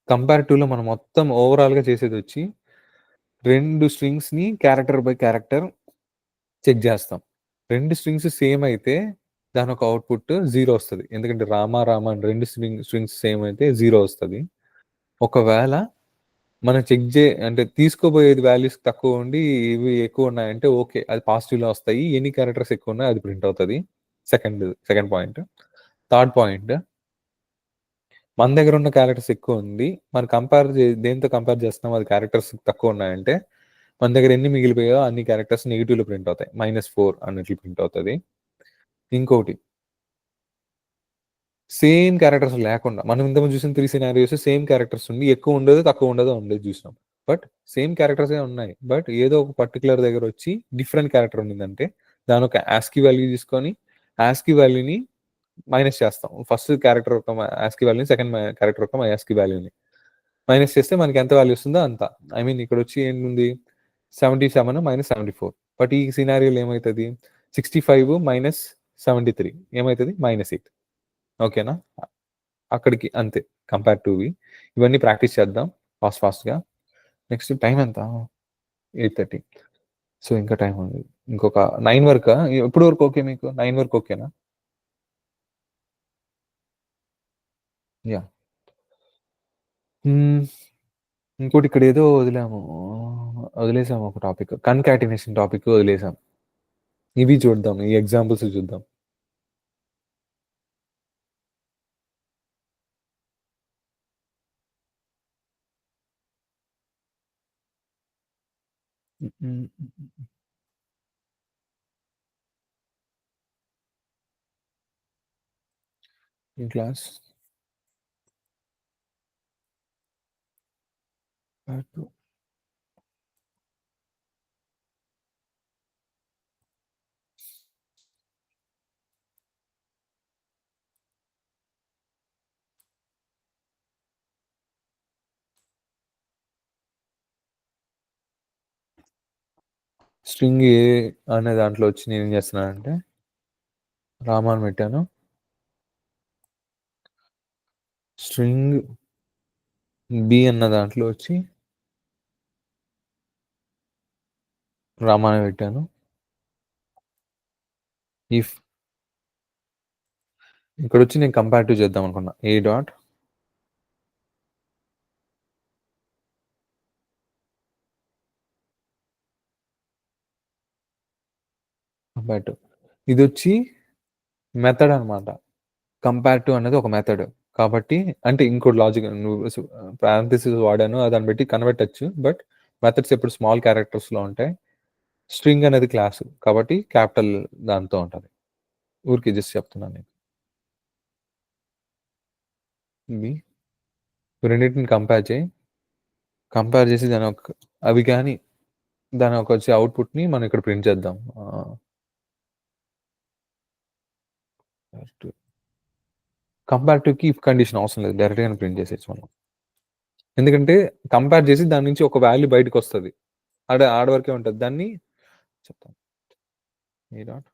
కంపేర్ టూలో మనం మొత్తం ఓవరాల్‌గా చేసేదొచ్చి 2 స్ట్రింగ్స్‌ని క్యారెక్టర్ బై క్యారెక్టర్ చెక్ చేస్తాం. 2 స్ట్రింగ్స్ సేమ్ అయితే దానొక అవుట్‌పుట్ 0 వస్తది. ఎందుకంటే రామ, రామ అని 2 స్ట్రింగ్స్ సేమ్ అయితే 0 వస్తది. ఒకవేళ మనం చెక్ అంటే తీసుకోబోయేది వాల్యూస్ తక్కువ ఉండి ఇవి ఎక్కువ ఉన్నాయంటే ఓకే, అది పాజిటివ్లో వస్తాయి. ఎన్ని క్యారెక్టర్స్ ఎక్కువ ఉన్నాయి అది ప్రింట్ అవుతుంది. Second point. థర్డ్ పాయింట్, మన దగ్గర ఉన్న క్యారెక్టర్స్ ఎక్కువ ఉంది, మనం దేంతో కంపేర్ చేస్తున్నాం అది క్యారెక్టర్స్ తక్కువ ఉన్నాయంటే మన దగ్గర ఎన్ని మిగిలిపోయాయో అన్ని క్యారెక్టర్స్ నెగిటివ్లో ప్రింట్ అవుతాయి. -4 అన్నట్లు ప్రింట్ అవుతుంది. ఇంకోటి, సేమ్ క్యారెక్టర్స్ లేకుండా మనం ఇంతకుముందు చూసిన 3 సినారియోస్ సేమ్ క్యారెక్టర్స్ ఉండి ఎక్కువ ఉండదు తక్కువ ఉండేది చూసినాం. బట్ సేమ్ క్యారెక్టర్సే ఉన్నాయి, బట్ ఏదో ఒక పర్టికులర్ దగ్గర వచ్చి డిఫరెంట్ క్యారెక్టర్ ఉండిందంటే దాని ఒక ఆస్కీ వాల్యూ తీసుకొని ఆస్కీ వాల్యూని మైనస్ చేస్తాం. ఫస్ట్ క్యారెక్టర్ ఒక ఆస్కీ వాల్యూని, సెకండ్ క్యారెక్టర్ ఒక ఆస్కీ వాల్యూని మైనస్ చేస్తే మనకి ఎంత వాల్యూ వస్తుందో అంత. ఐ మీన్ ఇక్కడ వచ్చి ఏంటుంది 77 - 74. బట్ ఈ సినారియోలో ఏమవుతుంది 65 - 73 ఏమవుతుంది -8. ఓకేనా, అక్కడికి అంతే కంపేర్ టువి. ఇవన్నీ ప్రాక్టీస్ చేద్దాం ఫాస్ట్గా. నెక్స్ట్ టైం ఎంత 8:30. సో ఇంకా టైం ఉంది, ఇంకొక 9 వరకు. ఎప్పుడు వరకు ఓకే మీకు? 9 వరకు ఓకేనా? యా. ఇంకోటి ఇక్కడ ఏదో వదిలేసాము ఒక టాపిక్, కన్కాటినేషన్ టాపిక్ వదిలేసాం. ఇవి చూద్దాం, ఈ ఎగ్జాంపుల్స్ చూద్దాం. in class part 2. స్ట్రింగ్ ఏ అనే దాంట్లో వచ్చి నేను ఏం చేస్తున్నానంటే రామాన్ పెట్టాను. స్ట్రింగ్ బి అన్న దాంట్లో వచ్చి రామాన్ పెట్టాను. ఇఫ్ ఇక్కడ వచ్చి నేను కంపారిటివ్ చేద్దాం అనుకున్నా, ఏ డాట్ కంపారిటివ్. ఇది వచ్చి మెథడ్ అనమాట. కంపారిటివ్ అనేది ఒక మెథడ్ కాబట్టి, అంటే ఇంకోటి లాజిక్ నువ్వు పారాంథసిస్ వాడాను దాన్ని బట్టి కన్వర్ట్. బట్ మెథడ్స్ ఎప్పుడు స్మాల్ క్యారెక్టర్స్లో ఉంటాయి. స్ట్రింగ్ అనేది క్లాస్ కాబట్టి క్యాపిటల్ దాంతో ఉంటుంది. ఊరికి జస్ట్ చెప్తున్నాను నేను. ఇవి రెండింటిని కంపేర్ చేసి దాని ఒక అవి కానీ దాని ఒక వచ్చే అవుట్పుట్ని మనం ఇక్కడ ప్రింట్ చేద్దాం. కంపారిటివ్కి ఇఫ్ కండిషన్ అవసరం లేదు, డైరెక్ట్గా ప్రింట్ చేసేసి మనం. ఎందుకంటే కంపేర్ చేసి దాని నుంచి ఒక వాల్యూ బయటకు వస్తుంది, ఆడ వరకే ఉంటుంది. దాన్ని చెప్తాను. ఏ డాట్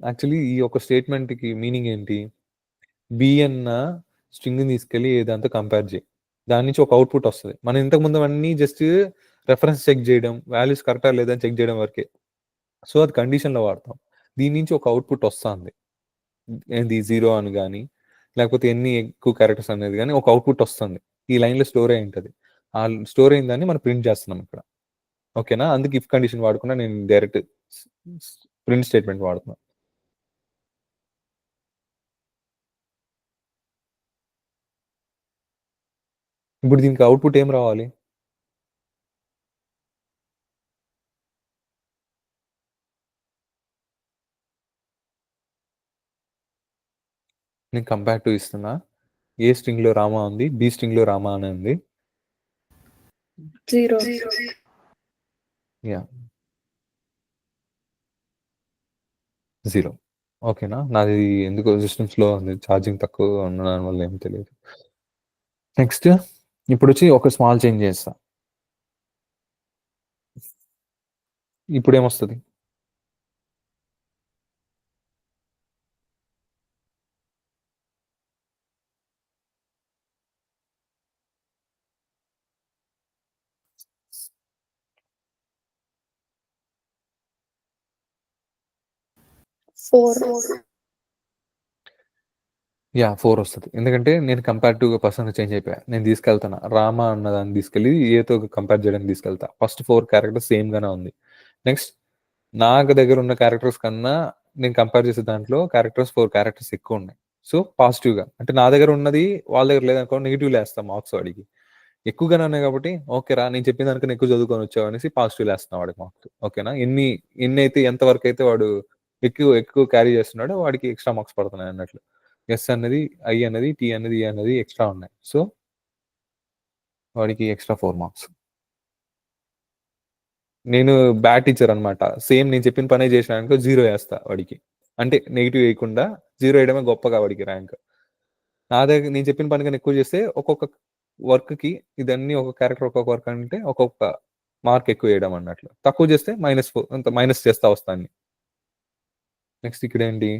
యాక్చువల్లీ ఈ యొక్క స్టేట్మెంట్కి మీనింగ్ ఏంటి? బి అన్న స్ట్రింగ్ తీసుకెళ్ళి ఏదంతా కంపేర్ చేయి, దాని నుంచి ఒక అవుట్పుట్ వస్తుంది. మనం ఇంతకు ముందు అన్నీ జస్ట్ రెఫరెన్స్ చెక్ చేయడం, వాల్యూస్ కరెక్టా లేదని చెక్ చేయడం వరకే. సో అది కండిషన్లో వాడతాం. దీని నుంచి ఒక అవుట్పుట్ వస్తుంది, ఏంది 0 అని కానీ లేకపోతే ఎన్ని ఎక్కువ క్యారెక్టర్స్ అనేది కానీ ఒక అవుట్పుట్ వస్తుంది. ఈ లైన్లో స్టోర్ అయి ఉంటుంది. ఆ స్టోర్ అయిన దాన్ని మనం ప్రింట్ చేస్తున్నాం ఇక్కడ. ఓకేనా, అందుకే ఇఫ్ కండిషన్ వాడకుండా నేను డైరెక్ట్ ప్రింట్ స్టేట్మెంట్ వాడుతున్నాను. ఇప్పుడు దీనికి అవుట్పుట్ ఏం రావాలి? నేను కంపేర్ టు ఇస్తున్నా. ఏ స్ట్రింగ్ లో రామా ఉంది, బి స్ట్రింగ్ లో రామా అని ఉంది. 0. యా 0. ఓకేనా, నాది ఎందుకో సిస్టమ్ స్లో ఉంది, ఛార్జింగ్ తక్కువ ఉండడం వల్ల ఏం తెలియదు. నెక్స్ట్ ఇప్పుడు వచ్చి ఒక స్మాల్ చేంజ్ చేస్తా. ఇప్పుడు ఏమొస్తుంది? 4. యా 4 వస్తుంది, ఎందుకంటే నేను కంపారిటివ్గా పర్సన్ చేంజ్ అయిపోయా. నేను తీసుకెళ్తాను రామ అన్నదాన్ని తీసుకెళ్ళి ఏతో కంపేర్ చేయడానికి తీసుకెళ్తా. ఫస్ట్ 4 క్యారెక్టర్స్ సేమ్ గానే ఉంది. నెక్స్ట్ నాకు దగ్గర ఉన్న క్యారెక్టర్స్ కన్నా నేను కంపేర్ చేసే దాంట్లో 4 క్యారెక్టర్స్ ఎక్కువ ఉన్నాయి. సో పాజిటివ్గా అంటే నా దగ్గర ఉన్నది వాళ్ళ దగ్గర లేదనుకో నెగిటివ్ వేస్తాం మార్క్స్ వాడికి. ఎక్కువగానే ఉన్నాయి కాబట్టి ఓకే రా నేను చెప్పిన దానికన్నా ఎక్కువ చదువుకొని వచ్చావు అనేసి పాజిటివ్ వేస్తున్నాం వాడికి మార్క్స్. ఓకేనా, ఎన్ని అయితే ఎంత వరకు అయితే వాడు ఎక్కువ క్యారీ చేస్తున్నాడో వాడికి ఎక్స్ట్రా మార్క్స్ పడుతున్నాయి అన్నట్లు. ఎస్ అన్నది, ఐ అన్నది, టీ అన్నది, ఈ అన్నది ఎక్స్ట్రా ఉన్నాయి. సో వాడికి ఎక్స్ట్రా 4 మార్క్స్. నేను బ్యాడ్ టీచర్ అనమాట. సేమ్ నేను చెప్పిన పనే చేసినానుకో 0 వేస్తా వాడికి. అంటే నెగిటివ్ వేయకుండా 0 వేయడమే గొప్పగా వాడికి ర్యాంక్. నా దగ్గర నేను చెప్పిన పని కన్నా ఎక్కువ చేస్తే ఒక్కొక్క వర్క్కి ఇదన్నీ ఒక క్యారెక్టర్ ఒక్కొక్క వర్క్ అంటే ఒక్కొక్క మార్క్ ఎక్కువ వేయడం అన్నట్లు. తక్కువ చేస్తే -4 అంత మైనస్ చేస్తా వస్తాను. నెక్స్ట్ ఇక్కడ ఏంటి,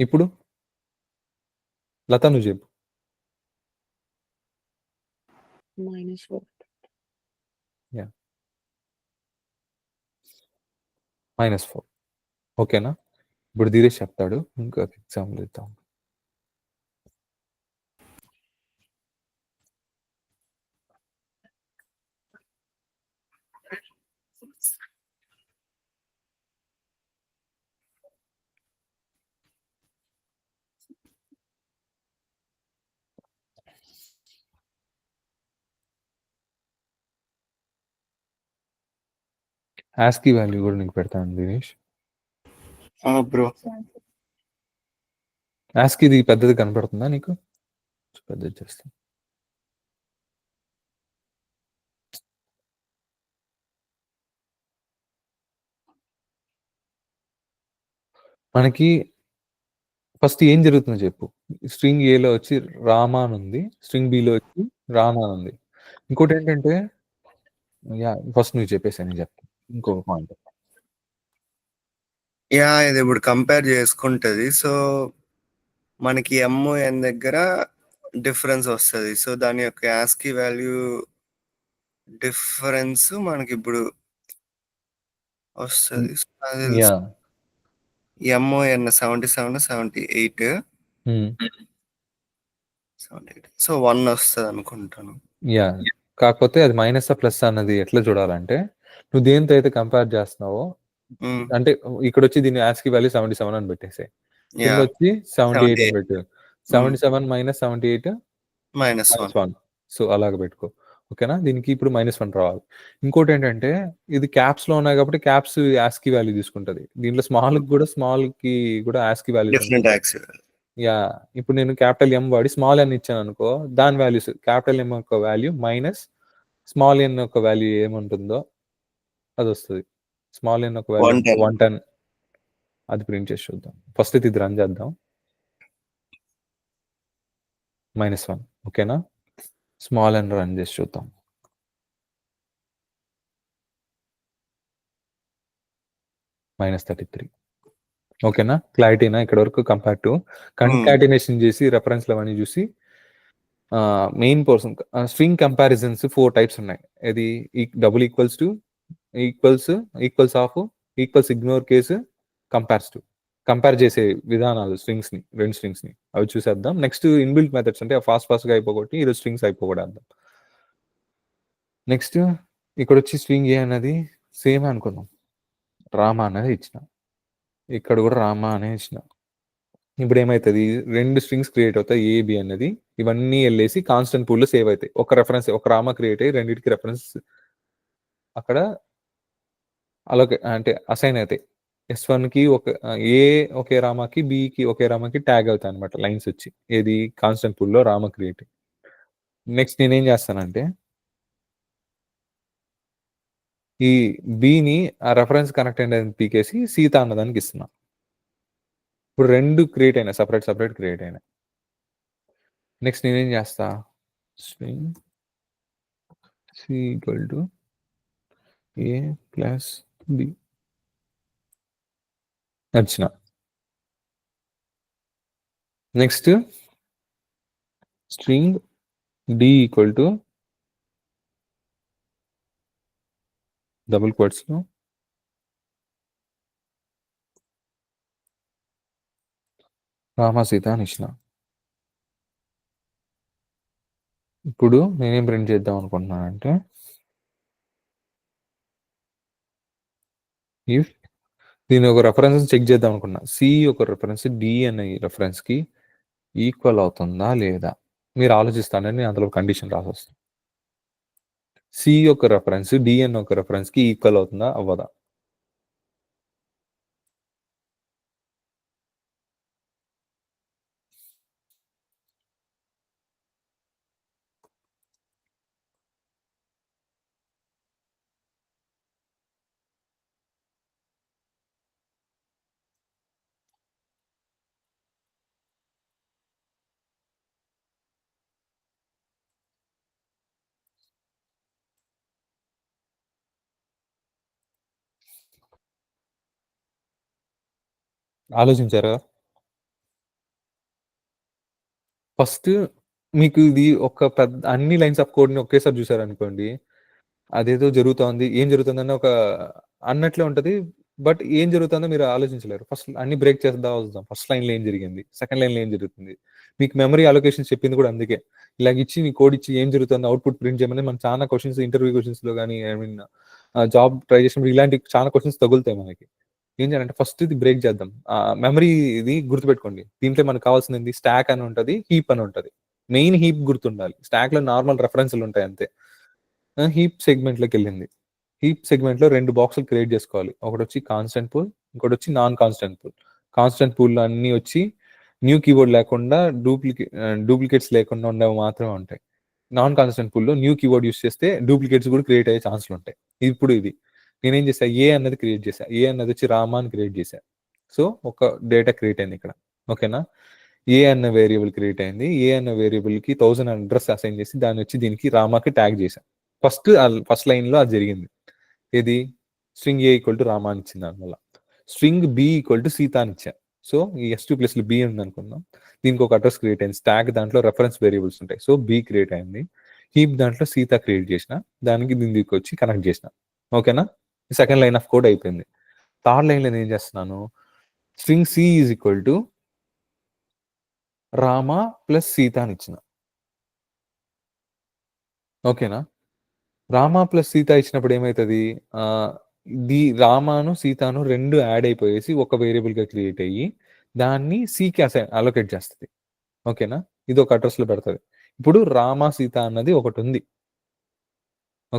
ఇప్పుడు లత నువ్వు చెప్పు. -4. -4 ఓకేనా. ఇప్పుడు ధీరేష్ చెప్తాడు, ఇంకా ఎగ్జాంపుల్ ఇద్దాం. ఆస్కీ వాల్యూ కూడా నీకు పెడతాను దినేష్. బ్రో ఆస్కీది పెద్దది కనపడుతుందా నీకు? పెద్దది చేస్తాను. మనకి ఫస్ట్ ఏం జరుగుతుందో చెప్పు. స్ట్రింగ్ ఏలో వచ్చి రామా అని ఉంది, స్ట్రింగ్ బిలో వచ్చి రానా అని ఉంది. ఇంకోటి ఏంటంటే ఫస్ట్ నువ్వు చెప్పేసి నేను చెప్తాను ఇంకొక పాయింట్. ఇది ఇప్పుడు కంపేర్ చేసుకుంటది. సో మనకి MON దగ్గర డిఫరెన్స్ వస్తుంది. సో దాని యొక్క యాస్కీ వాల్యూ డిఫరెన్స్ మనకి ఇప్పుడు వస్తుంది. MON 77 78 సో 1 వస్తుంది అనుకుంటాను. కాకపోతే అది మైనస్ ప్లస్ అన్నది ఎట్లా చూడాలంటే, నువ్వు దేంతో అయితే కంపేర్ చేస్తున్నావో అంటే ఇక్కడ వచ్చి దీని యాస్కీ వాల్యూ 77 అని పెట్టేసాయి, కింద వచ్చి 78 అని పెట్టు. 77 - 78 -1. సో అలాగ పెట్టుకో. ఓకేనా, దీనికి ఇప్పుడు -1 రావాలి. ఇంకోటి ఏంటంటే ఇది క్యాప్స్ లో ఉన్నాయి కాబట్టి క్యాప్స్ యాస్కీ వాల్యూ తీసుకుంటది. దీంట్లో స్మాల్ కి కూడా యాస్కీ వాల్యూ. ఇప్పుడు నేను క్యాపిటల్ M వాడి స్మాల్ n ఇచ్చాను అనుకో, దాని వాల్యూస్ క్యాపిటల్ M యొక్క వాల్యూ మైనస్ స్మాల్ n యొక్క వాల్యూ ఏముంటుందో అది వస్తుంది. స్మాల్ n యొక్క వాల్యూ 110. అది ప్రింట్ చేసి చూద్దాం. ఫస్ట్ ఇది రన్ చేద్దాం. -1 ఓకేనా. స్మాల్ n రన్ చేసి చూద్దాం. -33. ఓకేనా, క్లారిటీనా ఇక్కడ వరకు? కంపేర్ టు కన్కాటినేషన్ చేసి రెఫరెన్స్ అవన్నీ చూసి main portion string comparisons 4 types ఉన్నాయి. ఇది double equals to, equals of, equals ignore case, compares to. Compare చేసే విధానాలు స్ట్రింగ్స్ ని, 2 స్ట్రింగ్స్ ని అవి చూసేద్దాం. నెక్స్ట్ ఇన్బిల్ట్ మెథడ్స్ అంటే ఫాస్ట్ గా అయిపోగొట్టి ఈరోజు స్ట్రింగ్స్ అయిపోగొడేద్దాం. నెక్స్ట్ ఇక్కడ వచ్చి స్ట్రింగ్ ఏ అనేది సేమ్ అనుకుందాం, రామా అనేది ఇచ్చిన, ఇక్కడ కూడా రామా అనే ఇచ్చిన. ఇప్పుడు ఏమవుతుంది, 2 స్ట్రింగ్స్ క్రియేట్ అవుతాయి AB అనేది. ఇవన్నీ వెళ్ళేసి కాన్స్టెంట్ పూల్ లో సేవ్ అవుతాయి. ఒక రెఫరెన్స్ ఒక రామా క్రియేట్ అయ్యి రెండింటికి రెఫరెన్స్ అక్కడ అలాగే అంటే అసైన్ అవుతాయి. S1 కి ఒకే రామాకి, బికి ఒకే రామాకి ట్యాగ్ అవుతాయి అనమాట లైన్స్ వచ్చి. ఏది కాన్స్టెంట్ పూల్ లో రామా క్రియేట్. నెక్స్ట్ నేనేం చేస్తానంటే ఈ బిని ఆ రెఫరెన్స్ కనెక్ట్ అయిన పీకేసి సీత అన్నదానికి ఇస్తున్నా. ఇప్పుడు 2 క్రియేట్ అయినా సపరేట్ క్రియేట్ అయినా. నెక్స్ట్ నేనేం చేస్తా, స్ట్రింగ్ C = A + B నచ్చిన. నెక్స్ట్ స్ట్రింగ్ D = డబుల్ క్వాట్స్లో రామ సీత అని ఇచ్చిన. ఇప్పుడు నేనేం ప్రింట్ చేద్దాం అనుకుంటున్నానంటే ఇఫ్ దీని ఒక రెఫరెన్స్ చెక్ చేద్దాం అనుకున్నా. సి ఒక రెఫరెన్స్ డి అనే రెఫరెన్స్కి ఈక్వల్ అవుతుందా లేదా మీరు ఆలోచిస్తానని నేను అందులో కండిషన్ రాసొస్తాను. సి యొక్క రెఫరెన్స్ డిఎన్ ఒక రెఫరెన్స్కి ఈక్వల్ అవుతుందా అవ్వదా? ఆలోచించారా? ఫస్ట్ మీకు ఇది ఒక పెద్ద అన్ని లైన్స్ ఆఫ్ కోడ్ని ఒకేసారి చూసారనుకోండి, అదేదో జరుగుతోంది, ఏం జరుగుతుందని ఒక అన్నట్లే ఉంటది. బట్ ఏం జరుగుతుందో మీరు ఆలోచించలేరు. ఫస్ట్ అన్ని బ్రేక్ చేద్దాం వద్దాం. ఫస్ట్ లైన్లో ఏం జరిగింది, సెకండ్ లైన్లో ఏం జరుగుతుంది, మీకు మెమరీ అలొకేషన్ చెప్పింది కూడా అందుకే. ఇలాగ ఇచ్చి మీ కోడ్ ఇచ్చి ఏం జరుగుతుందో అవుట్పుట్ ప్రింట్ చేయమని మనం చాలా క్వశ్చన్స్ ఇంటర్వ్యూ క్వశ్చన్స్లో కానీ ఐ మీన్ జాబ్ ట్రై చేసినప్పుడు ఇలాంటి చాలా క్వశ్చన్స్ తగులుతాయి మనకి. ఏం చేయాలంటే ఫస్ట్ ఇది బ్రేక్ చేద్దాం. మెమరీ ఇది గుర్తుపెట్టుకోండి. దీంట్లో మనకు కావాల్సింది స్టాక్ అని ఉంటుంది, హీప్ అని ఉంటుంది. మెయిన్ హీప్ గుర్తుండాలి. స్టాక్ లో నార్మల్ రెఫరెన్స్లు ఉంటాయి అంతే. హీప్ సెగ్మెంట్ లోకి వెళ్ళింది. హీప్ సెగ్మెంట్ లో 2 బాక్సులు క్రియేట్ చేసుకోవాలి. ఒకటి వచ్చి కాన్స్టెంట్ పూల్, ఇంకోటి వచ్చి non constant pool. Constant pool అన్ని వచ్చి న్యూ కీబోర్డ్ లేకుండా డూప్లికేట్స్ లేకుండా ఉండేవి మాత్రమే ఉంటాయి. నాన్ కాన్స్టెంట్ పూల్లో న్యూ కీబోర్డ్ యూస్ చేస్తే డూప్లికేట్స్ కూడా క్రియేట్ అయ్యే ఛాన్స్లు ఉంటాయి. ఇప్పుడు ఇది నేనేం చేశా, ఏ అన్నది క్రియేట్ చేశా. ఏ అన్నది వచ్చి రామా అని క్రియేట్ చేశా. సో ఒక డేటా క్రియేట్ అయింది ఇక్కడ. ఓకేనా? ఏ అన్న వేరియబుల్ క్రియేట్ అయింది. ఏ అన్న వేరియబుల్ కి 1000 అడ్రస్ అసైన్ చేసి దాన్ని వచ్చి దీనికి రామాకి ట్యాగ్ చేశా. ఫస్ట్ లైన్ లో అది జరిగింది. ఏది string A equal to Rama అని ఇచ్చింది. దానివల్ల string B equal to Sita అని ఇచ్చా. సో ఈ S2 ప్లస్ బి ఉంది అనుకుందాం. దీనికి ఒక అడ్రస్ క్రియేట్ అయింది. స్టాక్ దాంట్లో రెఫరెన్స్ వేరియబుల్స్ ఉంటాయి. సో బి క్రియేట్ అయింది. హీప్ దాంట్లో సీత క్రియేట్ చేసిన, దానికి దీనికి వచ్చి కనెక్ట్ చేసిన. ఓకేనా? సెకండ్ లైన్ ఆఫ్ కోడ్ అయిపోయింది. థర్డ్ లైన్ లో నేను ఏం చేస్తున్నాను, string C is equal to Rama plus Sita అని ఇచ్చిన. ఓకేనా? రామ ప్లస్ సీత ఇచ్చినప్పుడు ఏమవుతుంది, రామాను సీతాను 2 యాడ్ అయిపోయేసి ఒక వేరియబుల్ గా క్రియేట్ అయ్యి దాన్ని సికి అలొకేట్ చేస్తుంది. ఓకేనా? ఇది ఒక అడ్రస్ లో పెడుతుంది. ఇప్పుడు రామ సీత అన్నది ఒకటి ఉంది.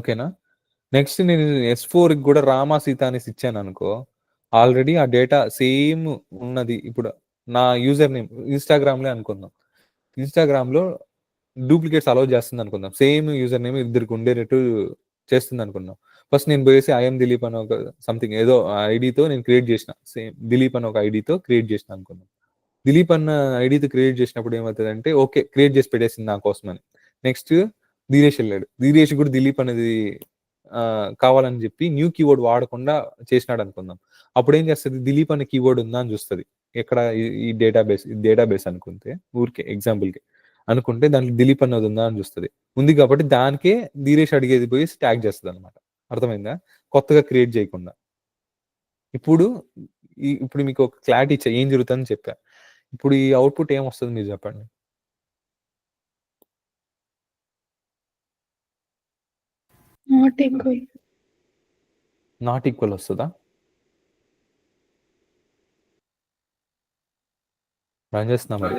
ఓకేనా? నెక్స్ట్ నేను S4 కి కూడా రామ సీత అనేసి ఇచ్చాను అనుకో, ఆల్రెడీ ఆ డేటా సేమ్ ఉన్నది. ఇప్పుడు నా యూజర్ నేమ్ ఇన్స్టాగ్రామ్లే అనుకుందాం. ఇన్స్టాగ్రామ్లో డూప్లికేట్స్ అలౌ చేస్తుంది అనుకుందాం. సేమ్ యూజర్ నేమ్ ఇద్దరికి ఉండేటట్టు చేస్తుంది అనుకుందాం. ఫస్ట్ నేను పోయేసి ఐఎమ్ దిలీప్ అని ఒక సంథింగ్ ఏదో ఐడితో నేను క్రియేట్ చేసిన. సేమ్ దిలీప్ అని ఒక ఐడితో క్రియేట్ చేసిన అనుకుందాం. దిలీప్ అన్న ఐడితో క్రియేట్ చేసినప్పుడు ఏమవుతుంది అంటే ఓకే క్రియేట్ చేసి పెట్టేసింది నా కోసం అని. నెక్స్ట్ ధీరేష్ వెళ్ళాడు. ధీరేష్ కూడా దిలీప్ అనేది కావాలని చెప్పి న్యూ కీవర్డ్ వాడకుండా చేసినాడు అనుకుందాం. అప్పుడు ఏం చేస్తుంది, దిలీప్ అనే కీవర్డ్ ఉందా అని చూస్తుంది. ఎక్కడ ఈ డేటాబేస్ అనుకుంటే ఊరికే ఎగ్జాంపుల్కి అనుకుంటే దాంట్లో దిలీప్ అన్నది ఉందా అని చూస్తుంది. ఉంది కాబట్టి దానికే ధీరేష్ అడిగేది పోయి ట్యాగ్ చేస్తుంది అనమాట. అర్థమైందా? కొత్తగా క్రియేట్ చేయకుండా. ఇప్పుడు ఇప్పుడు మీకు ఒక క్లారిటీ ఇచ్చా ఏం జరుగుతుందని చెప్పా. ఇప్పుడు ఈ అవుట్పుట్ ఏం వస్తుంది మీరు చెప్పండి. నాట్ ఈక్వల్ వస్తుందా? రన్ చేస్తున్నా మరి.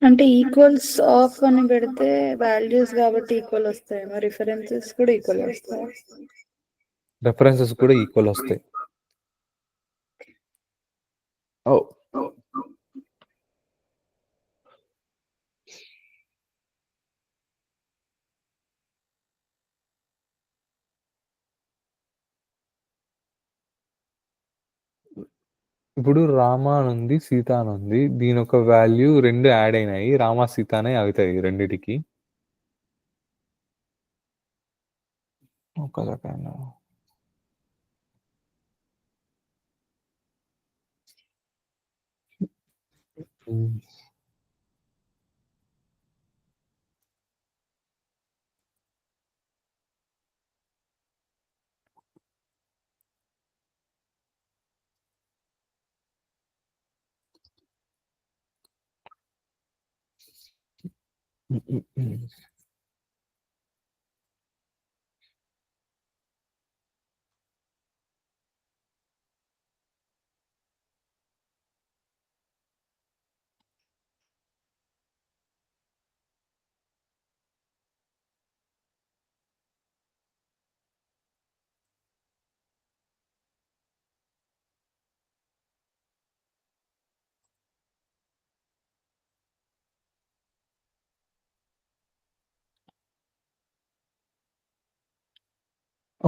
అంటే ఈక్వల్స్ ఆఫ్ అని పెడితే వాల్యూస్ కాబట్టి ఈక్వల్ వస్తాయి, మరి రిఫరెన్సెస్ కూడా ఈక్వల్ వస్తాయి. రెఫరెన్సెస్ కూడా ఈక్వల్ వస్తాయి. ఓ ఇప్పుడు రామ అని ఉంది, సీత అని ఉంది. దీని ఒక వాల్యూ 2 యాడ్ అయినాయి. రామ సీత అనే అవుతాయి రెండిటికి. ఒక సెకండ్.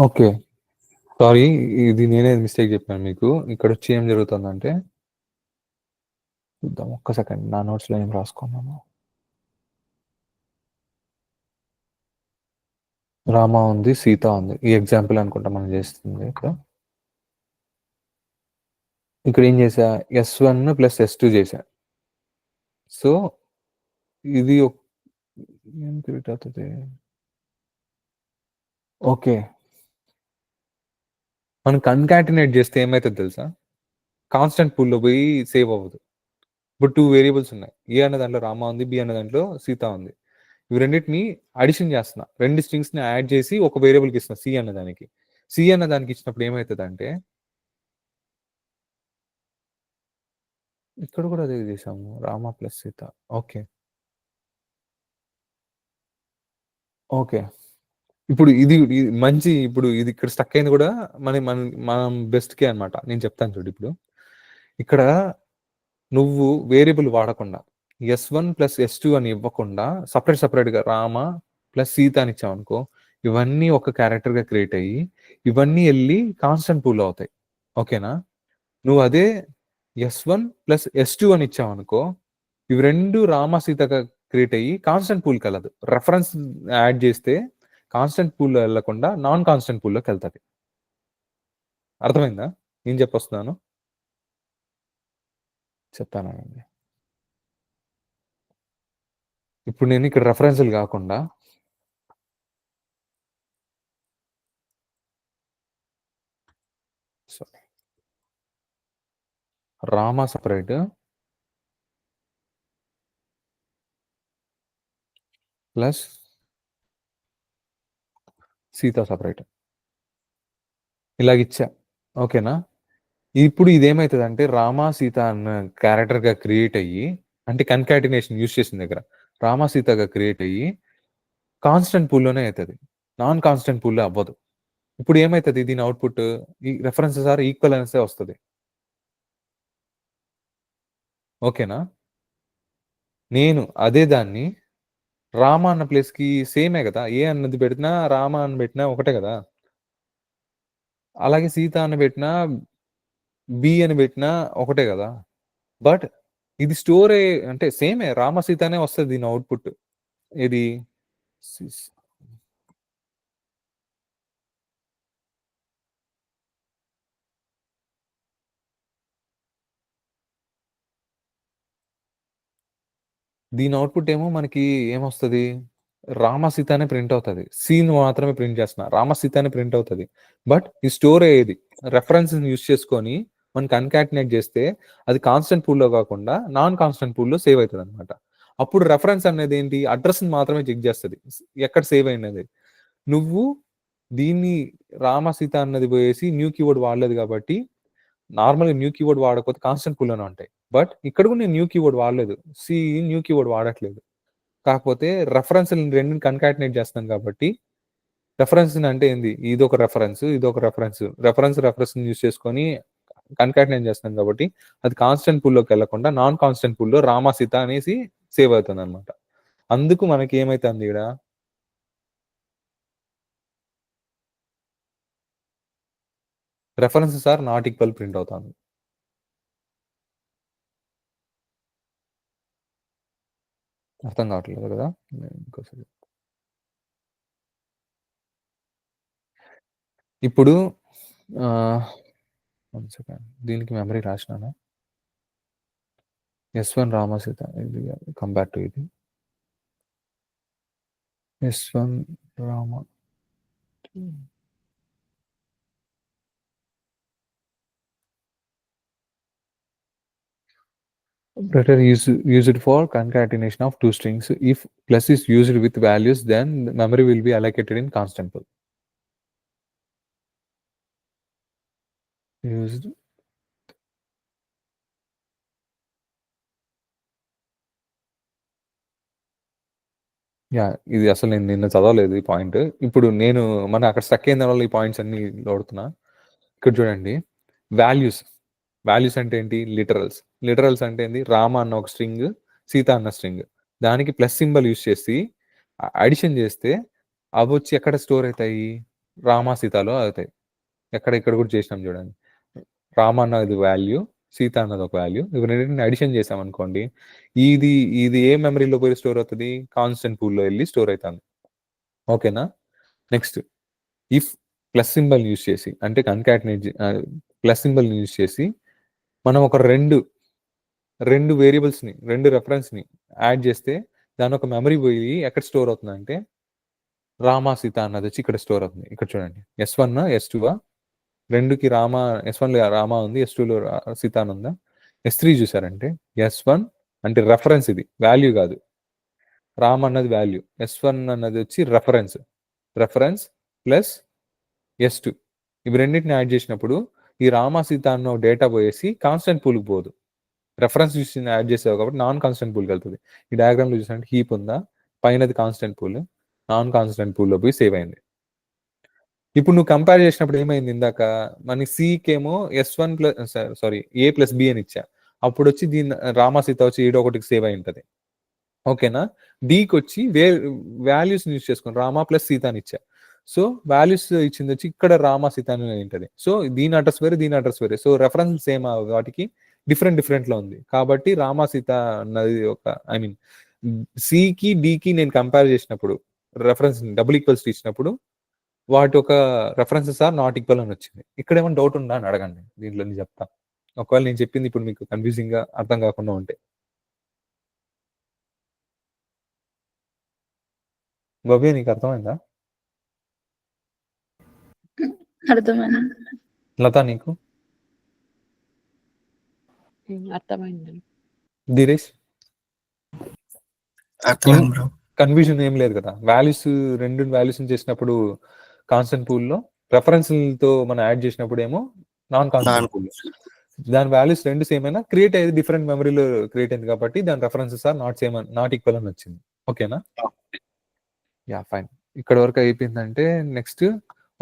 ఓకే. సారీ, ఇది నేనే మిస్టేక్ చెప్పాను మీకు. ఇక్కడ వచ్చి ఏం జరుగుతుందంటే, చూద్దాం ఒక్క సెకండ్, నా నోట్స్లో ఏం రాసుకున్నాను. రామ ఉంది, సీత ఉంది. ఈ ఎగ్జాంపుల్ అనుకుంటా మనం చేస్తుంది ఇక్కడ ఏం చేసా, S1 ప్లస్ S2 చేసా. సో ఇది ఏం క్రియేట్ అవుతుంది. ఓకే, మనం కన్కాటినేట్ చేస్తే ఏమవుతుంది తెలుసా, కాన్స్టెంట్ పూల్లో పోయి సేవ్ అవ్వదు. ఇప్పుడు 2 వేరియబుల్స్ ఉన్నాయి. ఏ అన్న దాంట్లో రామ ఉంది, బి అన్న దాంట్లో సీత ఉంది. ఇవి రెండింటిని అడిషన్ చేస్తున్నా, 2 స్ట్రింగ్స్ ని యాడ్ చేసి ఒక వేరియబుల్కి ఇస్తున్నా, సి అన్న దానికి. సి అన్న దానికి ఇచ్చినప్పుడు ఏమవుతుంది అంటే, ఇక్కడ కూడా అదే చేసాము, Rama plus Sita. Okay okay, ఇప్పుడు ఇది మంచి, ఇప్పుడు ఇది ఇక్కడ స్టక్ అయింది కూడా మనం బెస్ట్కే అనమాట. నేను చెప్తాను చూడు. ఇప్పుడు ఇక్కడ నువ్వు వేరియబుల్ వాడకుండా S1 ప్లస్ S2 అని ఇవ్వకుండా సపరేట్గా రామ ప్లస్ సీత అని ఇచ్చావు అనుకో, ఇవన్నీ ఒక క్యారెక్టర్ గా క్రియేట్ అయ్యి ఇవన్నీ వెళ్ళి కాన్స్టెంట్ పూల్ అవుతాయి. ఓకేనా? నువ్వు అదే S1 ప్లస్ S2 అని ఇచ్చావు అనుకో, ఇవి రెండు రామ సీతగా క్రియేట్ అయ్యి కాన్స్టెంట్ పూల్ కలదు. రెఫరెన్స్ యాడ్ చేస్తే కాన్స్టెంట్ పూల్లో వెళ్లకుండా నాన్ కాన్స్టెంట్ పూల్లోకి వెళ్తుంది. అర్థమైందా ఏం చెప్పొస్తున్నాను? చెప్తానండి. ఇప్పుడు నేను ఇక్కడ రెఫరెన్స్లు కాకుండా Rama separate plus Sita separate ఇలాగిచ్చా. ఓకేనా? ఇప్పుడు ఇదేమవుతుంది అంటే, రామ సీత అన్న క్యారెక్టర్గా క్రియేట్ అయ్యి, అంటే కన్కాటినేషన్ యూజ్ చేసిన దగ్గర రామ సీతగా క్రియేట్ అయ్యి కాన్స్టెంట్ పూల్లోనే అవుతుంది, నాన్ కాన్స్టెంట్ పూల్లో అవ్వదు. ఇప్పుడు ఏమవుతుంది, దీని అవుట్పుట్ ఈ రెఫరెన్సెస్ ఆర్ ఈక్వల్ అనేసే వస్తుంది. ఓకేనా? నేను అదే దాన్ని రామ అన్న ప్లేస్కి సేమే కదా, ఏ అన్నది పెట్టినా రామ అని పెట్టినా ఒకటే కదా. అలాగే సీత అని పెట్టినా బి అని పెట్టినా ఒకటే కదా. బట్ ఇది స్టోర్ అంటే సేమే, రామ సీతనే వస్తుంది దీని అవుట్పుట్. ఇది దీని అవుట్పుట్ ఏమో మనకి ఏమొస్తుంది, రామ సీత అనే ప్రింట్ అవుతుంది. సీన్ మాత్రమే ప్రింట్ చేస్తున్నా, రామ సీత అనే ప్రింట్ అవుతుంది. బట్ ఈ స్టోర్ అయ్యేది రెఫరెన్స్ యూజ్ చేసుకొని మనకి అన్కాటినేట్ చేస్తే అది కాన్స్టెంట్ పూల్లో కాకుండా నాన్ కాన్స్టెంట్ పూల్లో సేవ్ అవుతుంది అనమాట. అప్పుడు రెఫరెన్స్ అనేది ఏంటి, అడ్రస్ మాత్రమే చెక్ చేస్తుంది, ఎక్కడ సేవ్ అయినది. నువ్వు దీన్ని రామ సీత అన్నది పోయేసి న్యూ కీవర్డ్ వాడలేదు కాబట్టి, నార్మల్గా న్యూ కీవర్డ్ వాడకపోతే కాన్స్టెంట్ పూల్లోనే ఉంటాయి. బట్ ఇక్కడ కూడా నేను న్యూ కీవర్డ్ వాడలేదు, సి న్యూ కీవర్డ్ వాడట్లేదు. కాకపోతే రెఫరెన్స్ రెండుని కన్కాటినేట్ చేస్తాను కాబట్టి, రెఫరెన్స్ అంటే ఏంది, ఇదొక రెఫరెన్స్, ఇదొక రెఫరెన్స్, రెఫరెన్స్ యూజ్ చేసుకొని కన్కాటినేట్ చేస్తాను కాబట్టి అది కాన్స్టెంట్ పూల్లోకి వెళ్లకుండా నాన్ కాన్స్టెంట్ పూల్లో రామ సీత అనేసి సేవ్ అవుతుంది అనమాట. అందుకు మనకి ఏమైతుంది, ఇక్కడ references are not equal print అవుతుంది. అర్థం కావట్లేదు కదా ఇంకోసారి. ఇప్పుడు దీనికి మెమరీ రాసినాను, S1 రామ సీత, ఇది కంపేర్ టు ఇది S1 Rama. Operator is used for concatenation of two strings. If plus is used with values, then the memory will be allocated in constant pool. Used. Yeah ఇది అసలు నేను నిన్న చదవలేదు ఈ పాయింట్. ఇప్పుడు నేను మన అక్కడ స్టక్ అయిన వల్ల ఈ పాయింట్స్ అన్ని లోడుతున్నా. ఇక్కడ చూడండి, వాల్యూస్. వాల్యూస్ అంటే ఏంటి? లిటరల్స్. లిటరల్స్ అంటే ఏంటి? రామ అన్న ఒక స్ట్రింగ్, సీత అన్న స్ట్రింగ్. దానికి ప్లస్ సింబల్ యూస్ చేసి అడిషన్ చేస్తే అవి వచ్చి ఎక్కడ స్టోర్ అవుతాయి? రామ సీతలో అవుతాయి. ఇక్కడ కూడా చేసినాం చూడండి. రామ అన్నది వాల్యూ, సీత అన్నది ఒక వాల్యూ. ఇవి రెండింటిని అడిషన్ చేసాం అనుకోండి, ఇది ఏ మెమరీలో పోయి స్టోర్ అవుతుంది? కాన్స్టెంట్ పూల్లో వెళ్ళి స్టోర్ అవుతుంది. ఓకేనా? Next, if plus symbol use చేసి, అంటే కన్కాటినేట్ ప్లస్ సింబల్ యూస్ చేసి మనం ఒక రెండు వేరియబుల్స్ని, రెండు రెఫరెన్స్ని యాడ్ చేస్తే దాని ఒక మెమరీ పోయి ఎక్కడ స్టోర్ అవుతుంది అంటే రామ సీత అన్నది వచ్చి ఇక్కడ స్టోర్ అవుతుంది. ఇక్కడ చూడండి, S1 S2 రెండుకి రామ, S1లో రామ ఉంది, S2లో సీత అని ఉందా? S3 చూసారంటే S1 అంటే రెఫరెన్స్, ఇది వాల్యూ కాదు. రామ అన్నది వాల్యూ, S1 అన్నది వచ్చి రెఫరెన్స్ ప్లస్ S2. ఇవి రెండింటిని యాడ్ చేసినప్పుడు ఈ రామ సీత అన్న డేటా పోయేసి కాన్స్టెంట్ పూల్కి పోదు. రెఫరెన్స్ చూసి యాడ్ చేసావు కాబట్టి నాన్ కాన్స్టెంట్ పూల్కి వెళ్తుంది. ఈ డయాగ్రామ్లో చూసారంటే హీప్ ఉందా, పైనది కాన్స్టెంట్ పూల్, నాన్ కాన్స్టెంట్ పూల్లో పోయి సేవ్ అయింది. ఇప్పుడు నువ్వు కంపేర్ చేసినప్పుడు ఏమైంది? ఇందాక మనకి సికేమో S1 plus A plus B అని ఇచ్చా, అప్పుడు వచ్చి దీని రామ సీత వచ్చి ఏడో ఒకటికి సేవ్ అయి ఉంటుంది. ఓకేనా? డీకి వచ్చి వాల్యూస్ యూజ్ చేసుకుని రామ ప్లస్ సీత అని ఇచ్చా. సో వాల్యూస్ ఇచ్చింది వచ్చి ఇక్కడ రామ సీత అని ఉంటుంది. సో దీని అడ్రస్ వేరే, దీని అడ్రస్ వేరే. సో రెఫరెన్స్ సేమ్, వాటికి డిఫరెంట్ లో ఉంది. కాబట్టి రామ సీత అన్నది ఒక, ఐ మీన్ సికి డికి నేను కంపేర్ చేసినప్పుడు రెఫరెన్స్ డబుల్ ఈక్వల్స్ ఇచ్చినప్పుడు వాటి ఒక రెఫరెన్సెస్ ఆర్ నాట్ ఈక్వల్ అని వచ్చింది. ఇక్కడ ఏమైనా డౌట్ ఉందా అని అడగండి, దీంట్లో నేను చెప్తాను. ఒకవేళ నేను చెప్పింది ఇప్పుడు మీకు కన్ఫ్యూజింగ్ గా అర్థం కాకుండా ఉంటే. భవ్య, నీకు అర్థమైందా? అర్థమైంది. లత, నీకు? అర్థమైంది. దినేష్, అర్థమైంది బ్రో. కన్ఫ్యూజన్ ఏం లేదు కదా? రెండు వాల్యూస్ చేసినప్పుడు కాన్స్టెంట్ పూల్లో, రెఫరెన్స్లతో మనం యాడ్ చేసినప్పుడు ఏమో నాన్ కాన్స్టెంట్ పూల్. దాని వాల్యూస్ రెండు సేమ్ అయినా క్రియేట్ అయ్యేది డిఫరెంట్ మెమరీలో క్రియేట్ అయింది కాబట్టి దాని రెఫరెన్సెస్ ఆర్ నాట్ ఈక్వల్ అని వచ్చింది. ఓకేనా? Yeah, fine. ఇక్కడ వరకు అయిపోయిందంటే నెక్స్ట్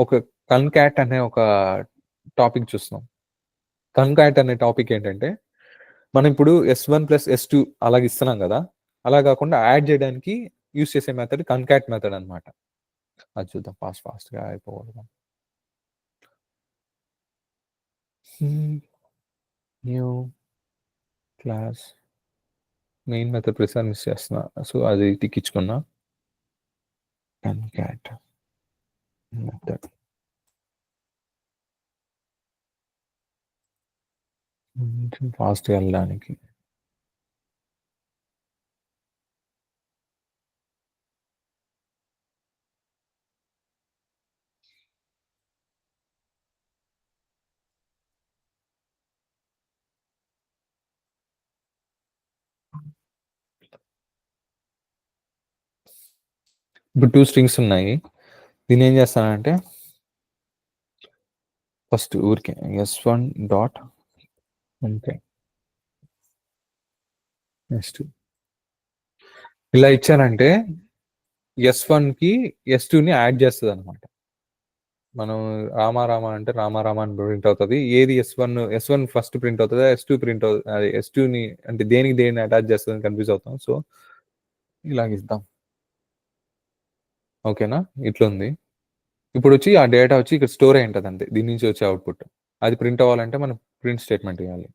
ఒక కన్కాట్ అనే ఒక టాపిక్ చూస్తున్నాం. కన్కాట్ అనే టాపిక్ ఏంటంటే, మనం ఇప్పుడు S1 ప్లస్ S2 అలాగే ఇస్తున్నాం కదా, అలా కాకుండా యాడ్ చేయడానికి యూస్ చేసే మెథడ్ కన్కాట్ మెథడ్ అనమాట. అది చూద్దాం, ఫాస్ట్గా అయిపోగలుగుతాం. న్యూ క్లాస్ మెయిన్ మెథడ్ ప్రిసర్ మిస్ చేస్తున్నా, సో అది టిక్కించుకున్నా. కన్కాట్ మెథడ్ ఫాస్ట్గా వెళ్ళడానికి ఇప్పుడు 2 స్ట్రింగ్స్ ఉన్నాయి. దీన్ని ఏం చేస్తానంటే ఫస్ట్ ఊరికే S1 డాట్ అంతే, S2 ఇలా ఇచ్చానంటే S1 కి S2ని యాడ్ చేస్తుంది అనమాట. మనం రామ అంటే రామ అని ప్రింట్ అవుతుంది. ఏది S1 ఫస్ట్ ప్రింట్ అవుతుందా, S2 ప్రింట్ అవుతుంది, S2ని అంటే దేనికి అటాచ్ చేస్తుంది కన్ఫ్యూజ్ అవుతాం. సో ఇలాగ ఇద్దాం. ఓకేనా? ఇట్లా ఉంది. ఇప్పుడు వచ్చి ఆ డేటా వచ్చి ఇక్కడ స్టోర్ అయి ఉంటుంది అంతే. దీని నుంచి వచ్చే అవుట్పుట్ అది ప్రింట్ అవ్వాలంటే మనం ప్రింట్ స్టేట్మెంట్ ఇవ్వాలి.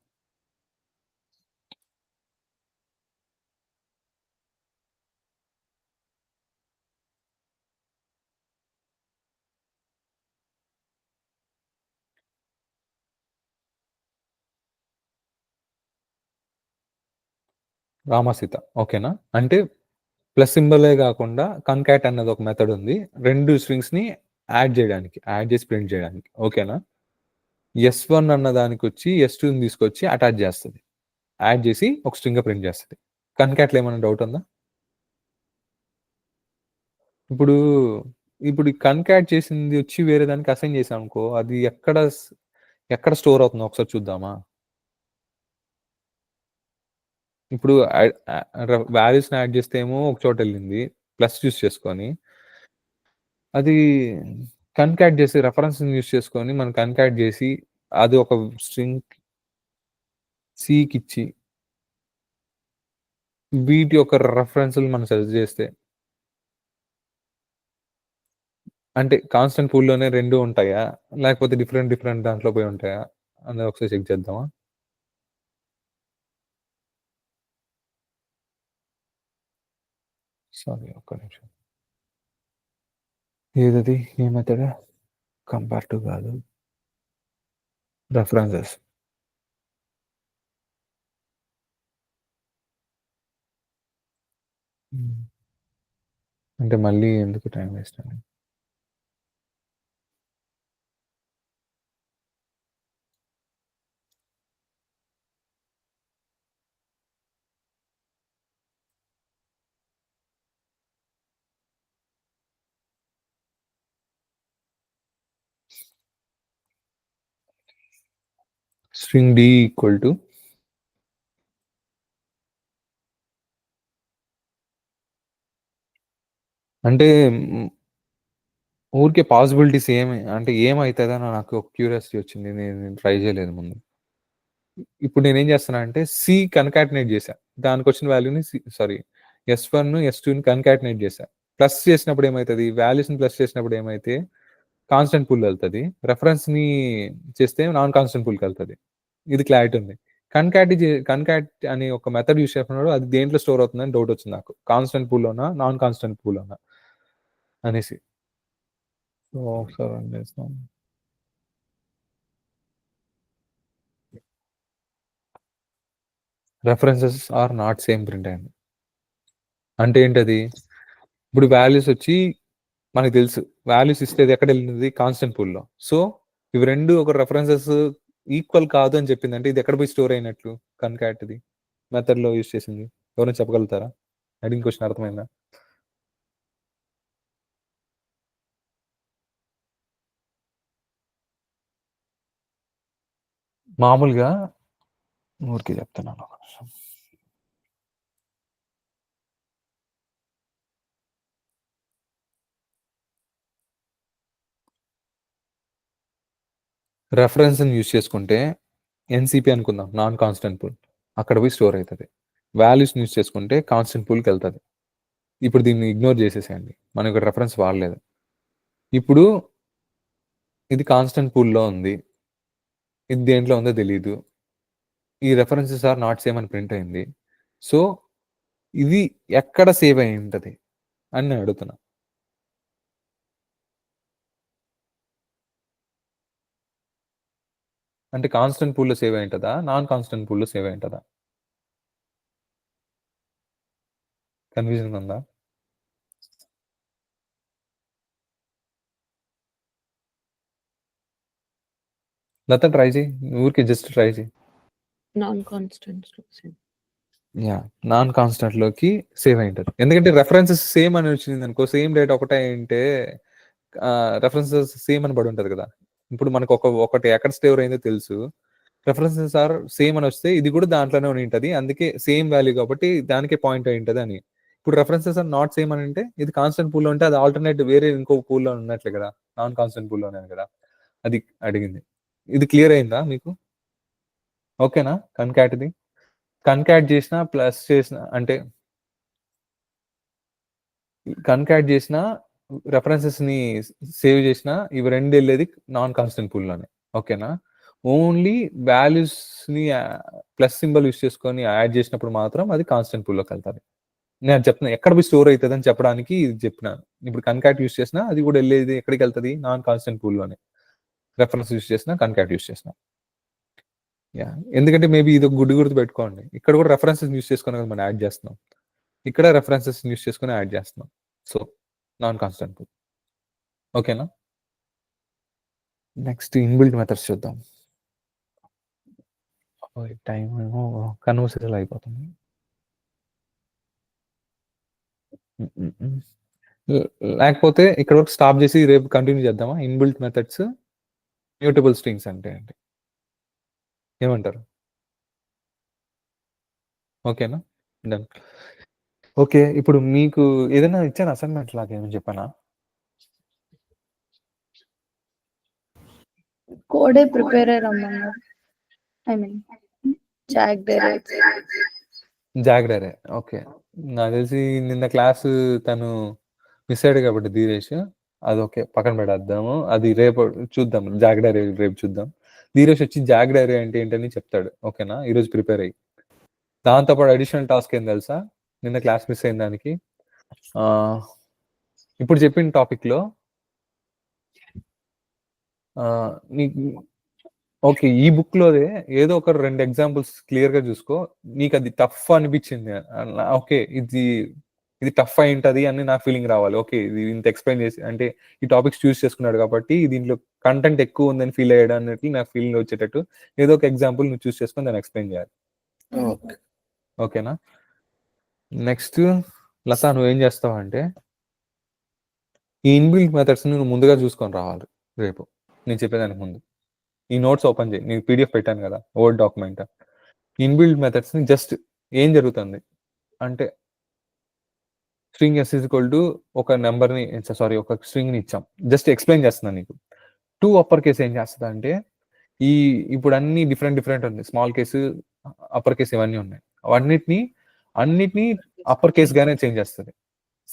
రామసీత. ఓకేనా? అంటే ప్లస్ సింబలే కాకుండా కన్కాట్ అన్నది ఒక మెథడ్ ఉంది, రెండు స్ట్రింగ్స్ ని యాడ్ చేసి ప్రింట్ చేయడానికి. ఓకేనా? S1 అన్న దానికి వచ్చి S2ని తీసుకొచ్చి అటాచ్ చేస్తుంది. యాడ్ చేసి ఒక స్ట్రింగ్ ప్రింట్ చేస్తుంది. కన్కాట్లో ఏమైనా డౌట్ ఉందా? ఇప్పుడు ఇప్పుడు కన్కాట్ చేసింది వచ్చి వేరే దానికి అసైన్ చేసాం అనుకో, అది ఎక్కడ స్టోర్ అవుతుందో ఒకసారి చూద్దామా? ఇప్పుడు వాల్యూస్ని యాడ్ చేస్తే ఏమో ఒక చోట వెళ్ళింది, ప్లస్ యూస్ చేసుకొని అది కన్కాట్ చేసి రెఫరెన్స్ యూస్ చేసుకొని మనం కన్కాట్ చేసి అది ఒక స్ట్రింగ్ సికి ఇచ్చి వీటి యొక్క రెఫరెన్స్లు మనం సెర్చ్ చేస్తే అంటే కాన్స్టెంట్ పూల్లోనే రెండు ఉంటాయా, లేకపోతే డిఫరెంట్ దాంట్లో పోయి ఉంటాయా అనేది ఒకసారి చెక్ చేద్దామా? సారీ, ఒక్క నిమిషం. ఏదది ఏ మెథడ్? కంపేర్ టు కాదు, రెఫరెన్సెస్. అంటే మళ్ళీ ఎందుకు టైం వేస్ట్ అని. స్ట్రింగ్ d ఈక్వల్ టు అంటే ఊరికే పాసిబిలిటీస్ అంటే ఏమవుతుందని నాకు ఒక క్యూరియాసిటీ వచ్చింది. నేను ట్రై చేయలేదు ముందు. ఇప్పుడు నేనేం చేస్తున్నా అంటే సి కన్కాటినేట్ చేశా, దానికి వచ్చిన వాల్యూని S1 S2ని కన్కాటినేట్ చేశా. ప్లస్ చేసినప్పుడు ఏమవుతుంది, వాల్యూస్ని ప్లస్ చేసినప్పుడు ఏమైతే కాన్స్టెంట్ పూల్ వెళ్తుంది, రెఫరెన్స్ని చేస్తే నాన్ కాన్స్టెంట్ పూల్కి వెళ్తుంది. ఇది క్లారిటీ ఉంది. కన్కాట్ అని ఒక మెథడ్ యూస్ చేసినప్పుడు అది దేంట్లో స్టోర్ అవుతుందని డౌట్ వచ్చింది నాకు, కాన్స్టెంట్ పూల్లోనా నాన్ కాన్స్టెంట్ పూల్లోనా అనేసి. సో ఒకసారి రన్ చేస్తాం. References are not same print అయింది. అంటే ఏంటది? ఇప్పుడు వాల్యూస్ వచ్చి మనకు తెలుసు, వాల్యూస్ ఇస్తే ఎక్కడ వెళ్ళింది, కాన్స్టెంట్ పూల్లో. సో ఇవి రెండు ఒక రెఫరెన్సెస్ ఈక్వల్ కాదు అని చెప్పింది, అంటే ఇది ఎక్కడ పోయి స్టోర్ అయినట్లు కన్కాట్ది మెథడ్లో యూస్ చేసింది? ఎవరైనా చెప్పగలుగుతారా? అడిగిన క్వశ్చన్ అర్థమైందా? మామూలుగా ఊరికి చెప్తున్నాను. రెఫరెన్స్ యూస్ చేసుకుంటే ఎన్సిపి అనుకుందాం, నాన్ కాన్స్టెంట్ పూల్, అక్కడ పోయి స్టోర్ అవుతుంది. వాల్యూస్ యూస్ చేసుకుంటే కాన్స్టెంట్ పూల్కి వెళ్తుంది. ఇప్పుడు దీన్ని ఇగ్నోర్ చేసేసేయండి, మనం ఇక్కడ రెఫరెన్స్ వాడలేదు. ఇప్పుడు ఇది కాన్స్టెంట్ పూల్లో ఉంది, ఇది దేంట్లో ఉందో తెలియదు, ఈ రెఫరెన్సెస్ ఆర్ నాట్ సేమ్ అని ప్రింట్ అయింది. సో ఇది ఎక్కడ సేవ్ అయి ఉంటుంది అని నేను అడుగుతున్నా. అంటే కాన్స్టెంట్ పూల్లో సేవ్ అయి ఉంటుందా, నాన్ కాన్స్టెంట్ పూల్లో సేవ్ అయి ఉంటుందా? కన్ఫ్యూజన్ ఉందా? లత ట్రై చేయి, ఊరికి జస్ట్ ట్రై చేయి. Non constant. Yeah, non constant లోకి సేవ్ అయి ఉంటుంది. ఎందుకంటే రెఫరెన్సెస్ సేమ్ అని వచ్చింది అనుకో, సేమ్ డేట్ ఒకటే అంటే రెఫరెన్సెస్ సేమ్ అని పడి ఉంటుంది కదా. ఇప్పుడు మనకు ఒకటి ఎక్కడ స్టోర్ అయిందో తెలుసు, రెఫరెన్సెస్ ఆర్ సేమ్ అని వస్తే ఇది కూడా దాంట్లోనే ఉంటుంది, అందుకే సేమ్ వాల్యూ కాబట్టి దానికే పాయింట్ అయి ఉంటుంది అని. ఇప్పుడు రెఫరెన్సెస్ ఆర్ నాట్ సేమ్ అని అంటే ఇది కాన్స్టెంట్ పూల్లో ఉంటే అది ఆల్టర్నేట్ వేరే ఇంకో పూల్లో ఉన్నట్లే కదా, నాన్ కాన్స్టెంట్ పూల్లోనే కదా. అది అడిగింది. ఇది క్లియర్ అయిందా మీకు? ఓకేనా? కన్కాట్ది కన్కాట్ చేసిన ప్లస్ చేసిన అంటే కన్కాట్ చేసిన రెఫరెన్సెస్ ని సేవ్ చేసిన ఇవి రెండు వెళ్ళేది నాన్ కాన్స్టెంట్ పూల్లోనే. ఓకేనా? ఓన్లీ వాల్యూస్ ని ప్లస్ సింబల్ యూస్ చేసుకొని యాడ్ చేసినప్పుడు మాత్రం అది కాన్స్టెంట్ పూల్లోకి వెళ్తుంది. నేను చెప్తున్నా ఎక్కడ పోయి స్టోర్ అవుతుంది అని చెప్పడానికి ఇది చెప్పినాను. ఇప్పుడు కన్కాట్ యూస్ చేసినా అది కూడా వెళ్ళేది ఎక్కడికి వెళ్తుంది, నాన్ కాన్స్టెంట్ పూల్లోనే. రెఫరెన్స్ యూస్ చేసినా కన్కాట్ యూస్ చేసిన. యా, ఎందుకంటే మేబీ ఇది గుడ్డు గుర్తు పెట్టుకోండి, ఇక్కడ కూడా రెఫరెన్సెస్ యూస్ చేసుకొని మనం యాడ్ చేస్తున్నాం, ఇక్కడ రెఫరెన్సెస్ యూస్ చేసుకొని యాడ్ చేస్తున్నాం. So non constant pool. ఓకేనా? నెక్స్ట్ ఇన్బిల్ట్ మెథడ్స్ చూద్దాం. టైం ఏమో కన్వర్సేషన్ అయిపోతుంది. లేకపోతే ఇక్కడ వరకు స్టాప్ చేసి రేపు కంటిన్యూ చేద్దామా? ఇన్బిల్ట్ మెథడ్స్, మ్యూటబుల్ స్ట్రింగ్స్ అంటే ఏంటి, ఏమంటారు? ఓకేనా, డన్. ఓకే, ఇప్పుడు మీకు ఏదైనా ఇచ్చాను అసైన్మెంట్ లాగా ఏమని చెప్పానా? కోడే ప్రిపేర్ అయ్యి రమ్మన్నారు. ఐ మీన్ జాగ్రత్త. ఓకే, నాకు తెలిసి నిన్న క్లాస్ తను మిస్ అయ్యాడు కాబట్టి ధీరేష్, అది ఓకే పక్కన పెడేద్దాము. అది రేపు చూద్దాం, జాగ్రత్త రేపు చూద్దాం. ధీరేష్ వచ్చి జాగ్రత్త అంటే ఏంటని చెప్తాడు. ఓకేనా, ఈరోజు ప్రిపేర్ అయ్యి. దాంతోపాటు అడిషనల్ టాస్క్ ఏం తెలుసా నిన్న క్లాస్ మిస్ అయిన దానికి? ఇప్పుడు చెప్పిన టాపిక్లో నీకు ఓకే, ఈ బుక్లోదే ఏదో ఒక 2 ఎగ్జాంపుల్స్ క్లియర్గా చూసుకో. నీకు అది టఫ్ అనిపించింది, ఓకే ఇది టఫ్ అయి ఉంటుంది అని నా ఫీలింగ్ రావాలి. ఓకే, ఇది ఇంత ఎక్స్ప్లెయిన్ చేసి అంటే ఈ టాపిక్స్ చూస్ చేసుకున్నాడు కాబట్టి దీంట్లో కంటెంట్ ఎక్కువ ఉందని ఫీల్ అయ్యాడు అన్నట్లు నా ఫీలింగ్ వచ్చేటట్టు ఏదో ఒక ఎగ్జాంపుల్ నువ్వు చూస్ చేసుకొని దాన్ని ఎక్స్ప్లెయిన్ చేయాలి. ఓకేనా? నెక్స్ట్ లతా, నువ్వేం చేస్తావు అంటే ఈ ఇన్బిల్ట్ మెథడ్స్ నువ్వు ముందుగా చూసుకొని రావాలి రేపు నేను చెప్పేదానికి ముందు. ఈ నోట్స్ ఓపెన్ చేయి, నీకు పీడిఎఫ్ పెట్టాను కదా వర్డ్ డాక్యుమెంట్. ఇన్బిల్ట్ మెథడ్స్ని జస్ట్ ఏం జరుగుతుంది అంటే స్ట్రింగ్ ఎస్ ఈక్వల్ టు ఒక నెంబర్ని ఒక స్ట్రింగ్ని ఇచ్చాం, జస్ట్ ఎక్స్ప్లెయిన్ చేస్తున్నాను నీకు. 2 అప్పర్ కేసు ఏం చేస్తుంది అంటే ఇప్పుడు అన్ని డిఫరెంట్ ఉంది, స్మాల్ కేసు అప్పర్ కేసు ఇవన్నీ ఉన్నాయి, అన్నిటినీ అప్పర్ కేస్ గానే చేంజ్ చేస్తుంది.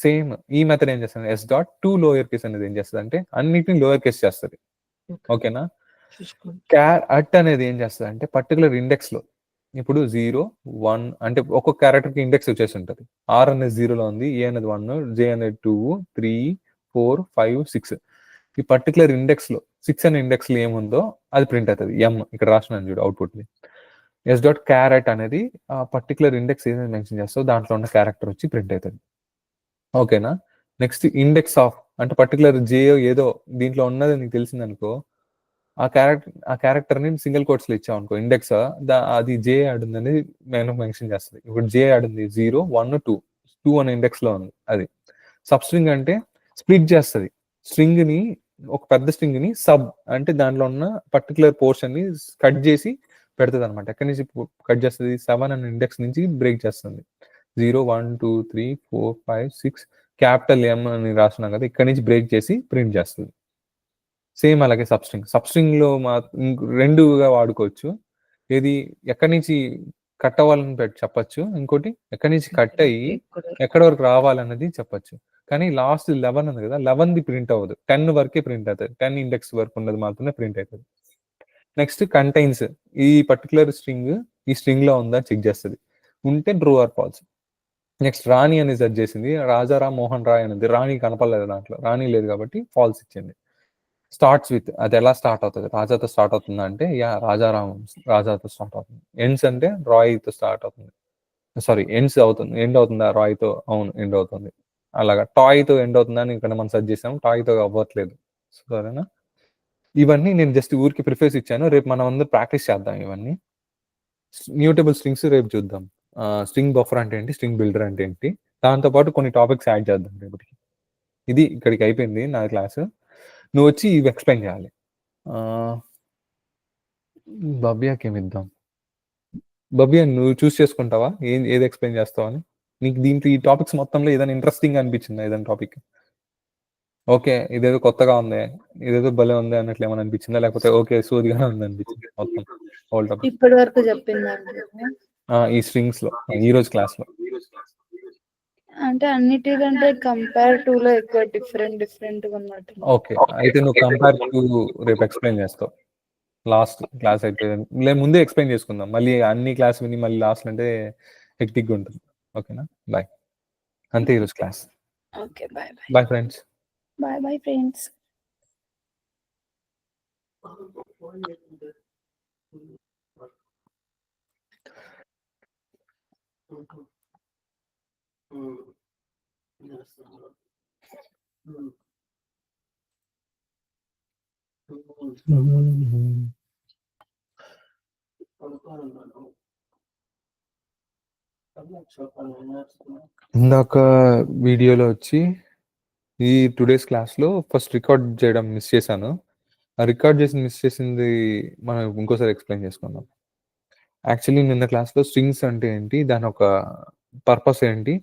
సేమ్ ఈ మెథడ్ ఏం చేస్తుంది, ఎస్ డాట్ 2 లోయర్ కేస్ అనేది ఏం చేస్తుంది అంటే అన్నిటిని లోయర్ కేస్ చేస్తుంది. ఓకేనా? అట్ అనేది ఏం చేస్తుంది అంటే పర్టికులర్ ఇండెక్స్ లో ఇప్పుడు 0, 1 అంటే ఒక్కొక్క క్యారెక్టర్ కి ఇండెక్స్ వచ్చేసి ఉంటుంది. ఆర్ అనేది 0లో ఉంది, ఏ అనేది 1, జే అనేది 2, 3, 4, 5, 6. ఈ పర్టికులర్ ఇండెక్స్ లో 6 అనే ఇండెక్స్ లో ఏముందో అది ప్రింట్ అవుతుంది. ఎం ఇక్కడ రాసినాను చూడు అవుట్పుట్ ని. ఎస్ డాట్ క్యారెట్ అనేది ఆ పర్టికులర్ ఇండెక్స్ ఏదైనా మెన్షన్ చేస్తావు దాంట్లో ఉన్న క్యారెక్టర్ వచ్చి ప్రింట్ అవుతుంది. ఓకేనా? నెక్స్ట్ ఇండెక్స్ ఆఫ్ అంటే పర్టికులర్ జే ఏదో దీంట్లో ఉన్నది నీకు తెలిసింది అనుకో, ఆ క్యారెక్టర్ ని సింగిల్ కోట్స్ లో ఇచ్చావు అనుకో, ఇండెక్స్ అది జే యాడ్ ఉంది అనేది మెన్షన్ చేస్తుంది. ఇప్పుడు జే యాడ్ ఉంది 0, 1, 2 అనే ఇండెక్స్ లో ఉంది. అది సబ్ స్ట్రింగ్ అంటే స్ప్లిట్ చేస్తుంది స్ట్రింగ్ ని, ఒక పెద్ద స్ట్రింగ్ ని సబ్ అంటే దాంట్లో ఉన్న పర్టికులర్ పోర్షన్ ని కట్ చేసి పెడుతుంది అనమాట. ఎక్కడి నుంచి కట్ చేస్తుంది? 7 అనే ఇండెక్స్ నుంచి బ్రేక్ చేస్తుంది. 0, 1, 2, 3, 4, 5, 6 క్యాపిటల్ ఎం అని రాస్తున్నాం కదా, ఇక్కడ నుంచి బ్రేక్ చేసి ప్రింట్ చేస్తుంది. సేమ్ అలాగే సబ్స్ట్రింగ్ లో రెండుగా వాడుకోవచ్చు. ఏది ఎక్కడి నుంచి కట్ అవ్వాలని చెప్పచ్చు, ఇంకోటి ఎక్కడి నుంచి కట్ అయ్యి ఎక్కడి వరకు రావాలన్నది చెప్పచ్చు. కానీ లాస్ట్ 11 ఉంది కదా, 11ది ప్రింట్ అవ్వదు, 10 వరకే ప్రింట్ అవుతుంది. 10 ఇండెక్స్ వరకు ఉన్నది మాత్రమే ప్రింట్ అవుతుంది. నెక్స్ట్ కంటైన్స్, ఈ పర్టికులర్ స్ట్రింగ్ ఈ స్ట్రింగ్ లో ఉందా చెక్ చేస్తుంది, ఉంటే ట్రూ ఆర్ ఫాల్స్. నెక్స్ట్ రాణి అనేది సెట్ చేసింది, రాజారాం మోహన్ రాయ్ అనేది, రాణి కనపడలేదు దాంట్లో, రాణి లేదు కాబట్టి ఫాల్స్ ఇచ్చింది. స్టార్ట్స్ విత్, అది ఎలా స్టార్ట్ అవుతుంది, రాజాతో స్టార్ట్ అవుతుందా అంటే రాజారాం రాజాతో స్టార్ట్ అవుతుంది. ఎండ్స్ అంటే రాయ్తో స్టార్ట్ అవుతుంది, సారీ ఎండ్స్ అవుతుంది, ఎండ్ అవుతుందా రాయ్తో, అవును ఎండ్ అవుతుంది. అలాగా టాయ్తో ఎండ్ అవుతుందని ఇక్కడ మనం సెర్చ్ చేసాం, టాయ్తో అవ్వట్లేదు. సరేనా? ఇవన్నీ నేను జస్ట్ ఊరికి ప్రిఫేస్ ఇచ్చాను, రేపు మనం అందరూ ప్రాక్టీస్ చేద్దాం ఇవన్నీ. మ్యూటబుల్ స్ట్రింగ్స్ రేపు చూద్దాం. స్ట్రింగ్ బఫర్ అంటే ఏంటి, స్ట్రింగ్ బిల్డర్ అంటే ఏంటి, దాంతోపాటు కొన్ని టాపిక్స్ యాడ్ చేద్దాం రేపటికి. ఇది ఇక్కడికి అయిపోయింది నా క్లాసు. నువ్వు వచ్చి ఇవి ఎక్స్ప్లెయిన్ చేయాలి. భవ్యాకి ఏమి ఇద్దాం? భవ్య నువ్వు చూస్ చేసుకుంటావా ఏది ఎక్స్ప్లెయిన్ చేస్తావు అని? నీకు దీంట్లో ఈ టాపిక్స్ మొత్తంలో ఏదైనా ఇంట్రెస్టింగ్ అనిపించిందా ఏదైనా టాపిక్? ఓకే, ఇదేదో కొత్తగా ఉంది, ఇదేదో భలే ఉంది అన్నట్లు ఏమైనా అనిపించిందా, లేకపోతే ఓకే సూదిగానే ఉంది అనిపించింది మొత్తం హోల్ టాపిక్? ఇప్పటి వరకు చెప్పింది ఈ స్ట్రింగ్స్ లో ఈ రోజు క్లాస్ లో అంటే అన్నిటికంటే కంపేర్ టు లో ఎక్కువ డిఫరెంట్ గా ఉన్నట్టు. ఓకే, అయితే నువ్వు కంపేర్ టు రేపు ఎక్స్ప్లెయిన్ చేస్తావు లాస్ట్ క్లాస్ అయితే. ముందే ఎక్స్ప్లెయిన్ చేసుకుందాం, మళ్ళీ అన్ని క్లాస్ విని మళ్ళీ లాస్ట్ అంటే హెక్టిక్గా ఉంటుంది. ఓకేనా? బాయ్. అంతే ఈరోజు class. Okay, bye bye friends. Bye friends. ఇందాక వీడియోలో వచ్చి ఈ టుడేస్ క్లాస్లో ఫస్ట్ రికార్డ్ చేయడం మిస్ చేశాను. ఆ రికార్డ్ మిస్ చేసింది మనం ఇంకోసారి ఎక్స్ప్లెయిన్ చేసుకుందాం. యాక్చువల్లీ నిన్న క్లాస్లో స్ట్రింగ్స్ అంటే ఏంటి, దాని ఒక పర్పస్ ఏంటి,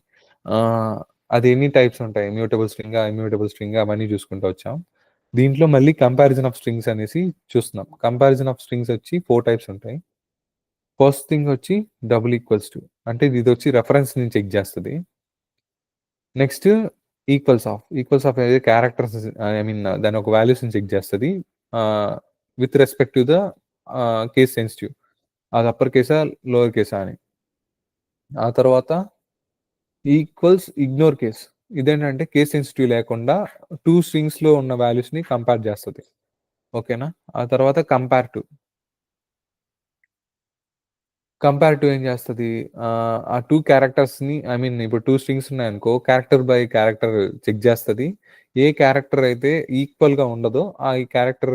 అది ఎన్ని టైప్స్ ఉంటాయి, ఇమ్యూటబుల్ స్ట్రింగ్ అవన్నీ చూసుకుంటూ వచ్చాం. దీంట్లో మళ్ళీ కంపారిజన్ ఆఫ్ స్ట్రింగ్స్ అనేసి చూస్తున్నాం. కంపారిజన్ ఆఫ్ స్ట్రింగ్స్ వచ్చి 4 టైప్స్ ఉంటాయి. ఫస్ట్ థింగ్ వచ్చి డబుల్ ఈక్వల్స్ టు, అంటే ఇది వచ్చి రెఫరెన్స్ ని చెక్ చేస్తుంది. నెక్స్ట్ ఈక్వల్స్ ఆఫ్ అనేది క్యారెక్టర్స్, ఐ మీన్ దాని ఒక వాల్యూస్ ని చెక్ చేస్తుంది with respect to the case sensitive, అది అప్పర్ కేసా లోవర్ కేసా అని. ఆ తర్వాత ఈక్వల్స్ ఇగ్నోర్ కేస్, ఇదేంటంటే కేస్ సెన్సిటివ్ లేకుండా 2 స్ట్రింగ్స్ లో ఉన్న వాల్యూస్ ని కంపేర్ చేస్తుంది. ఓకేనా. ఆ తర్వాత కంపేర్ టు ఏం చేస్తుంది, ఆ 2 క్యారెక్టర్స్ ని, ఐ మీన్ ఇప్పుడు 2 స్ట్రింగ్స్ ఉన్నాయనుకో, క్యారెక్టర్ బై క్యారెక్టర్ చెక్ చేస్తుంది. ఏ క్యారెక్టర్ అయితే ఈక్వల్ గా ఉండదో ఆ ఈ క్యారెక్టర్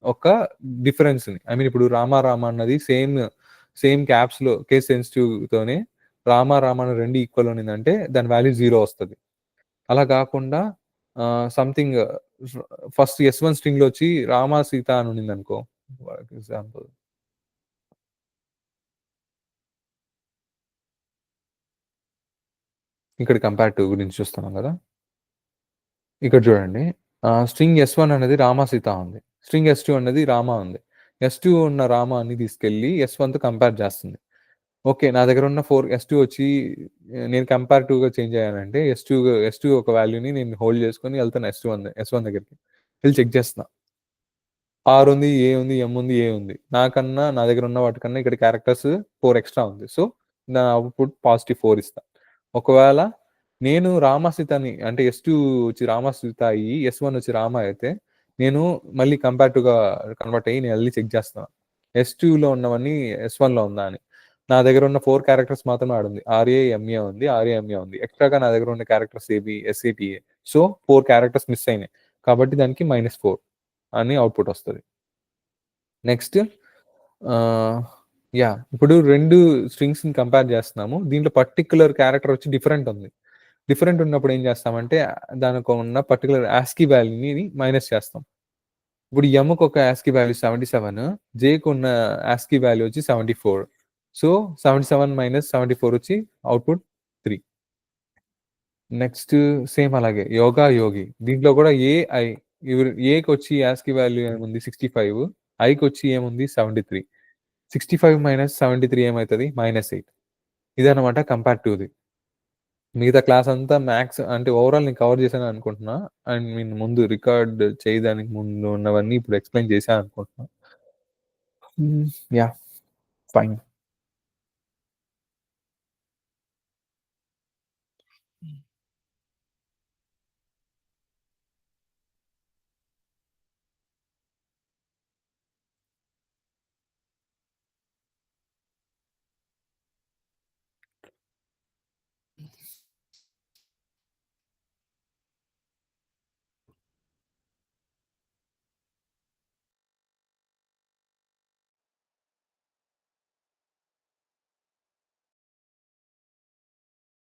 ఒక డిఫరెన్స్ ని, ఐ మీన్ ఇప్పుడు రామ అన్నది సేమ్ క్యాప్స్ లో కేస్ సెన్సిటివ్ తోనే రామ అని 2 ఈక్వల్ ఉన్నిందంటే దాని వాల్యూ 0 వస్తుంది. అలా కాకుండా సంథింగ్ ఫస్ట్ S1 స్ట్రింగ్ లో వచ్చి రామ సీత అని ఉన్నింది అనుకో, ఎగ్జాంపుల్ ఇక్కడ కంపారిటివ్ గురించి చూస్తున్నాం కదా. ఇక్కడ చూడండి, స్ట్రింగ్ S1 అనేది రామ సీత ఉంది, స్ట్రింగ్ S2 అనేది రామ ఉంది. S2 ఉన్న రామ అని తీసుకెళ్ళి S1 తో కంపేర్ చేస్తుంది. ఓకే, నా దగ్గర ఉన్న S2 వచ్చి నేను కంపారిటివ్ గా చేంజ్ అయ్యానంటే S2 ఒక వాల్యూని నేను హోల్డ్ చేసుకొని వెళ్తాను S1 దగ్గరికి వెళ్ళి చెక్ చేస్తున్నా. R ఉంది, A ఉంది, M ఉంది, A ఉంది. నా దగ్గర ఉన్న వాటికన్నా ఇక్కడ క్యారెక్టర్స్ 4 ఎక్స్ట్రా ఉంది. సో నా అవుట్పుట్ +4 ఇస్తా. ఒకవేళ నేను రామసీతని అంటే S2 వచ్చి రామసీత అయ్యి S1 వచ్చి రామ అయితే నేను మళ్ళీ కంపారిటివ్గా కన్వర్ట్ అయ్యి నేను వెళ్ళి చెక్ చేస్తాను S2లో ఉన్నవన్నీ S1లో ఉందా అని. నా దగ్గర ఉన్న 4 క్యారెక్టర్స్ మాత్రమే ఆడుంది. RAMA ఉంది. ఎక్స్ట్రాగా నా దగ్గర ఉన్న క్యారెక్టర్స్ ఏవి SATA. సో 4 క్యారెక్టర్స్ మిస్ అయినాయి కాబట్టి దానికి -4 అని అవుట్పుట్ వస్తుంది. నెక్స్ట్ ఇప్పుడు 2 స్ట్రింగ్స్ ని కంపేర్ చేస్తున్నాము. దీంట్లో పర్టికులర్ క్యారెక్టర్ వచ్చి డిఫరెంట్ ఉంది. డిఫరెంట్ ఉన్నప్పుడు ఏం చేస్తామంటే దానికి ఉన్న పర్టికులర్ ASCII వాల్యూని మైనస్ చేస్తాం. ఇప్పుడు M ఒక ASCII వాల్యూ 77, J ఉన్న ASCII వాల్యూ వచ్చి 74. సో 77 - 74 వచ్చి అవుట్పుట్ 3. నెక్స్ట్ సేమ్ అలాగే యోగి, దీంట్లో కూడా ఏకి వచ్చి ASCII వాల్యూ ఏముంది 65, ఐకి వచ్చి ఏముంది 73. 65 - 73 ఏమవుతుంది -8. ఇదనమాట కంపారిటివ్ది. మిగతా క్లాస్ అంతా మ్యాథ్స్ అంటే ఓవరాల్ నేను కవర్ చేశాను అనుకుంటున్నా. అండ్ నేను ముందు రికార్డ్ చేయడానికి ముందు ఉన్నవన్నీ ఇప్పుడు ఎక్స్ప్లెయిన్ చేశాను అనుకుంటున్నా. ఫైన్.